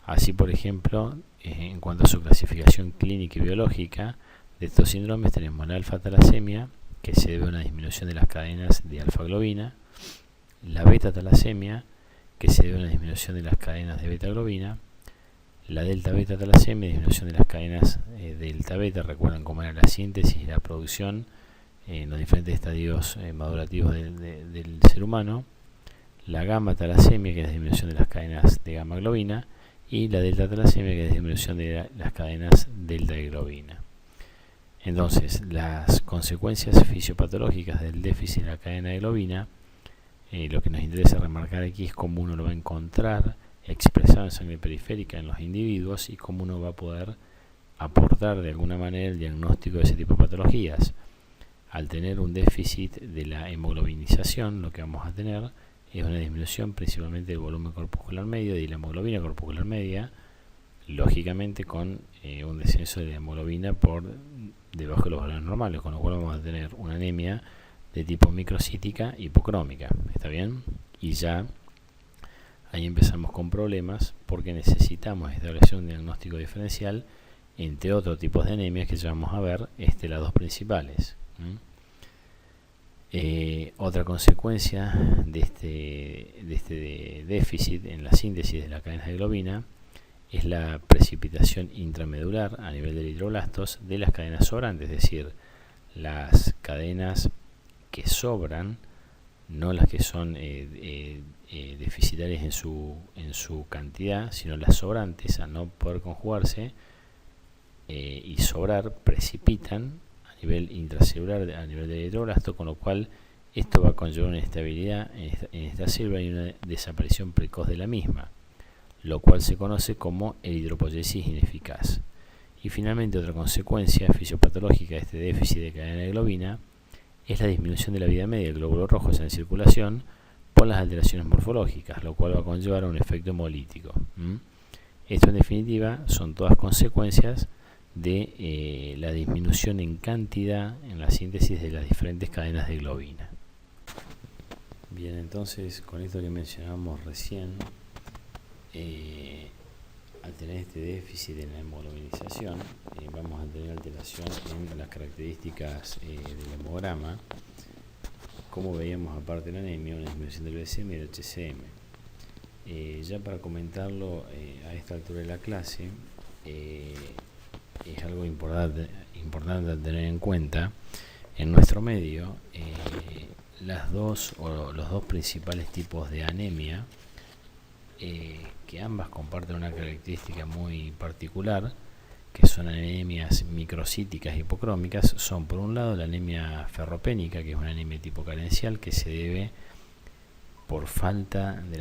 [SPEAKER 1] Así, por ejemplo, en cuanto a su clasificación clínica y biológica de estos síndromes, tenemos la alfa-talasemia, que se debe a una disminución de las cadenas de alfa-globina, la beta-talasemia, que se debe a una disminución de las cadenas de beta-globina, la delta-beta-talasemia, disminución de las cadenas delta-beta. Recuerdan cómo era la síntesis y la producción en los diferentes estadios madurativos del ser humano, la gamma-talasemia, que es la disminución de las cadenas de gamma-globina, y la delta-talasemia, que es la disminución de las cadenas delta-globina. Entonces, las consecuencias fisiopatológicas del déficit de la cadena de globina, lo que nos interesa remarcar aquí es cómo uno lo va a encontrar expresado en sangre periférica en los individuos y cómo uno va a poder aportar de alguna manera el diagnóstico de ese tipo de patologías. Al tener un déficit de la hemoglobinización, lo que vamos a tener es una disminución principalmente del volumen corpuscular medio y de la hemoglobina corpuscular media, lógicamente con un descenso de la hemoglobina por debajo de los valores normales, con lo cual vamos a tener una anemia de tipo microcítica hipocrómica. ¿Está bien? Y ya ahí empezamos con problemas, porque necesitamos establecer un diagnóstico diferencial entre otros tipos de anemias que ya vamos a ver, las dos principales. Otra consecuencia de este déficit en la síntesis de la cadena de globina es la precipitación intramedular a nivel de eritroblastos de las cadenas sobrantes, es decir, las cadenas que sobran, no las que son deficitarias en su cantidad, sino las sobrantes, al no poder conjugarse y sobrar, precipitan a nivel intracelular, a nivel del eritroblasto, con lo cual esto va a conllevar una inestabilidad en esta célula y una desaparición precoz de la misma, lo cual se conoce como eritropoyesis ineficaz. Y finalmente, otra consecuencia fisiopatológica de este déficit de cadena de globina es la disminución de la vida media del glóbulo rojo en circulación por las alteraciones morfológicas, lo cual va a conllevar a un efecto hemolítico. Esto, en definitiva, son todas consecuencias de la disminución en cantidad en la síntesis de las diferentes cadenas de globina. Bien, entonces, con esto que mencionamos recién, al tener este déficit en la hemoglobinización, vamos a tener alteración en las características del hemograma, como veíamos, aparte de la anemia, una disminución del BCM y del HCM. Ya para comentarlo a esta altura de la clase, es algo importante a tener en cuenta. En nuestro medio, los dos principales tipos de anemia, que ambas comparten una característica muy particular, que son anemias microcíticas hipocrómicas, son por un lado la anemia ferropénica, que es una anemia tipo carencial que se debe por falta de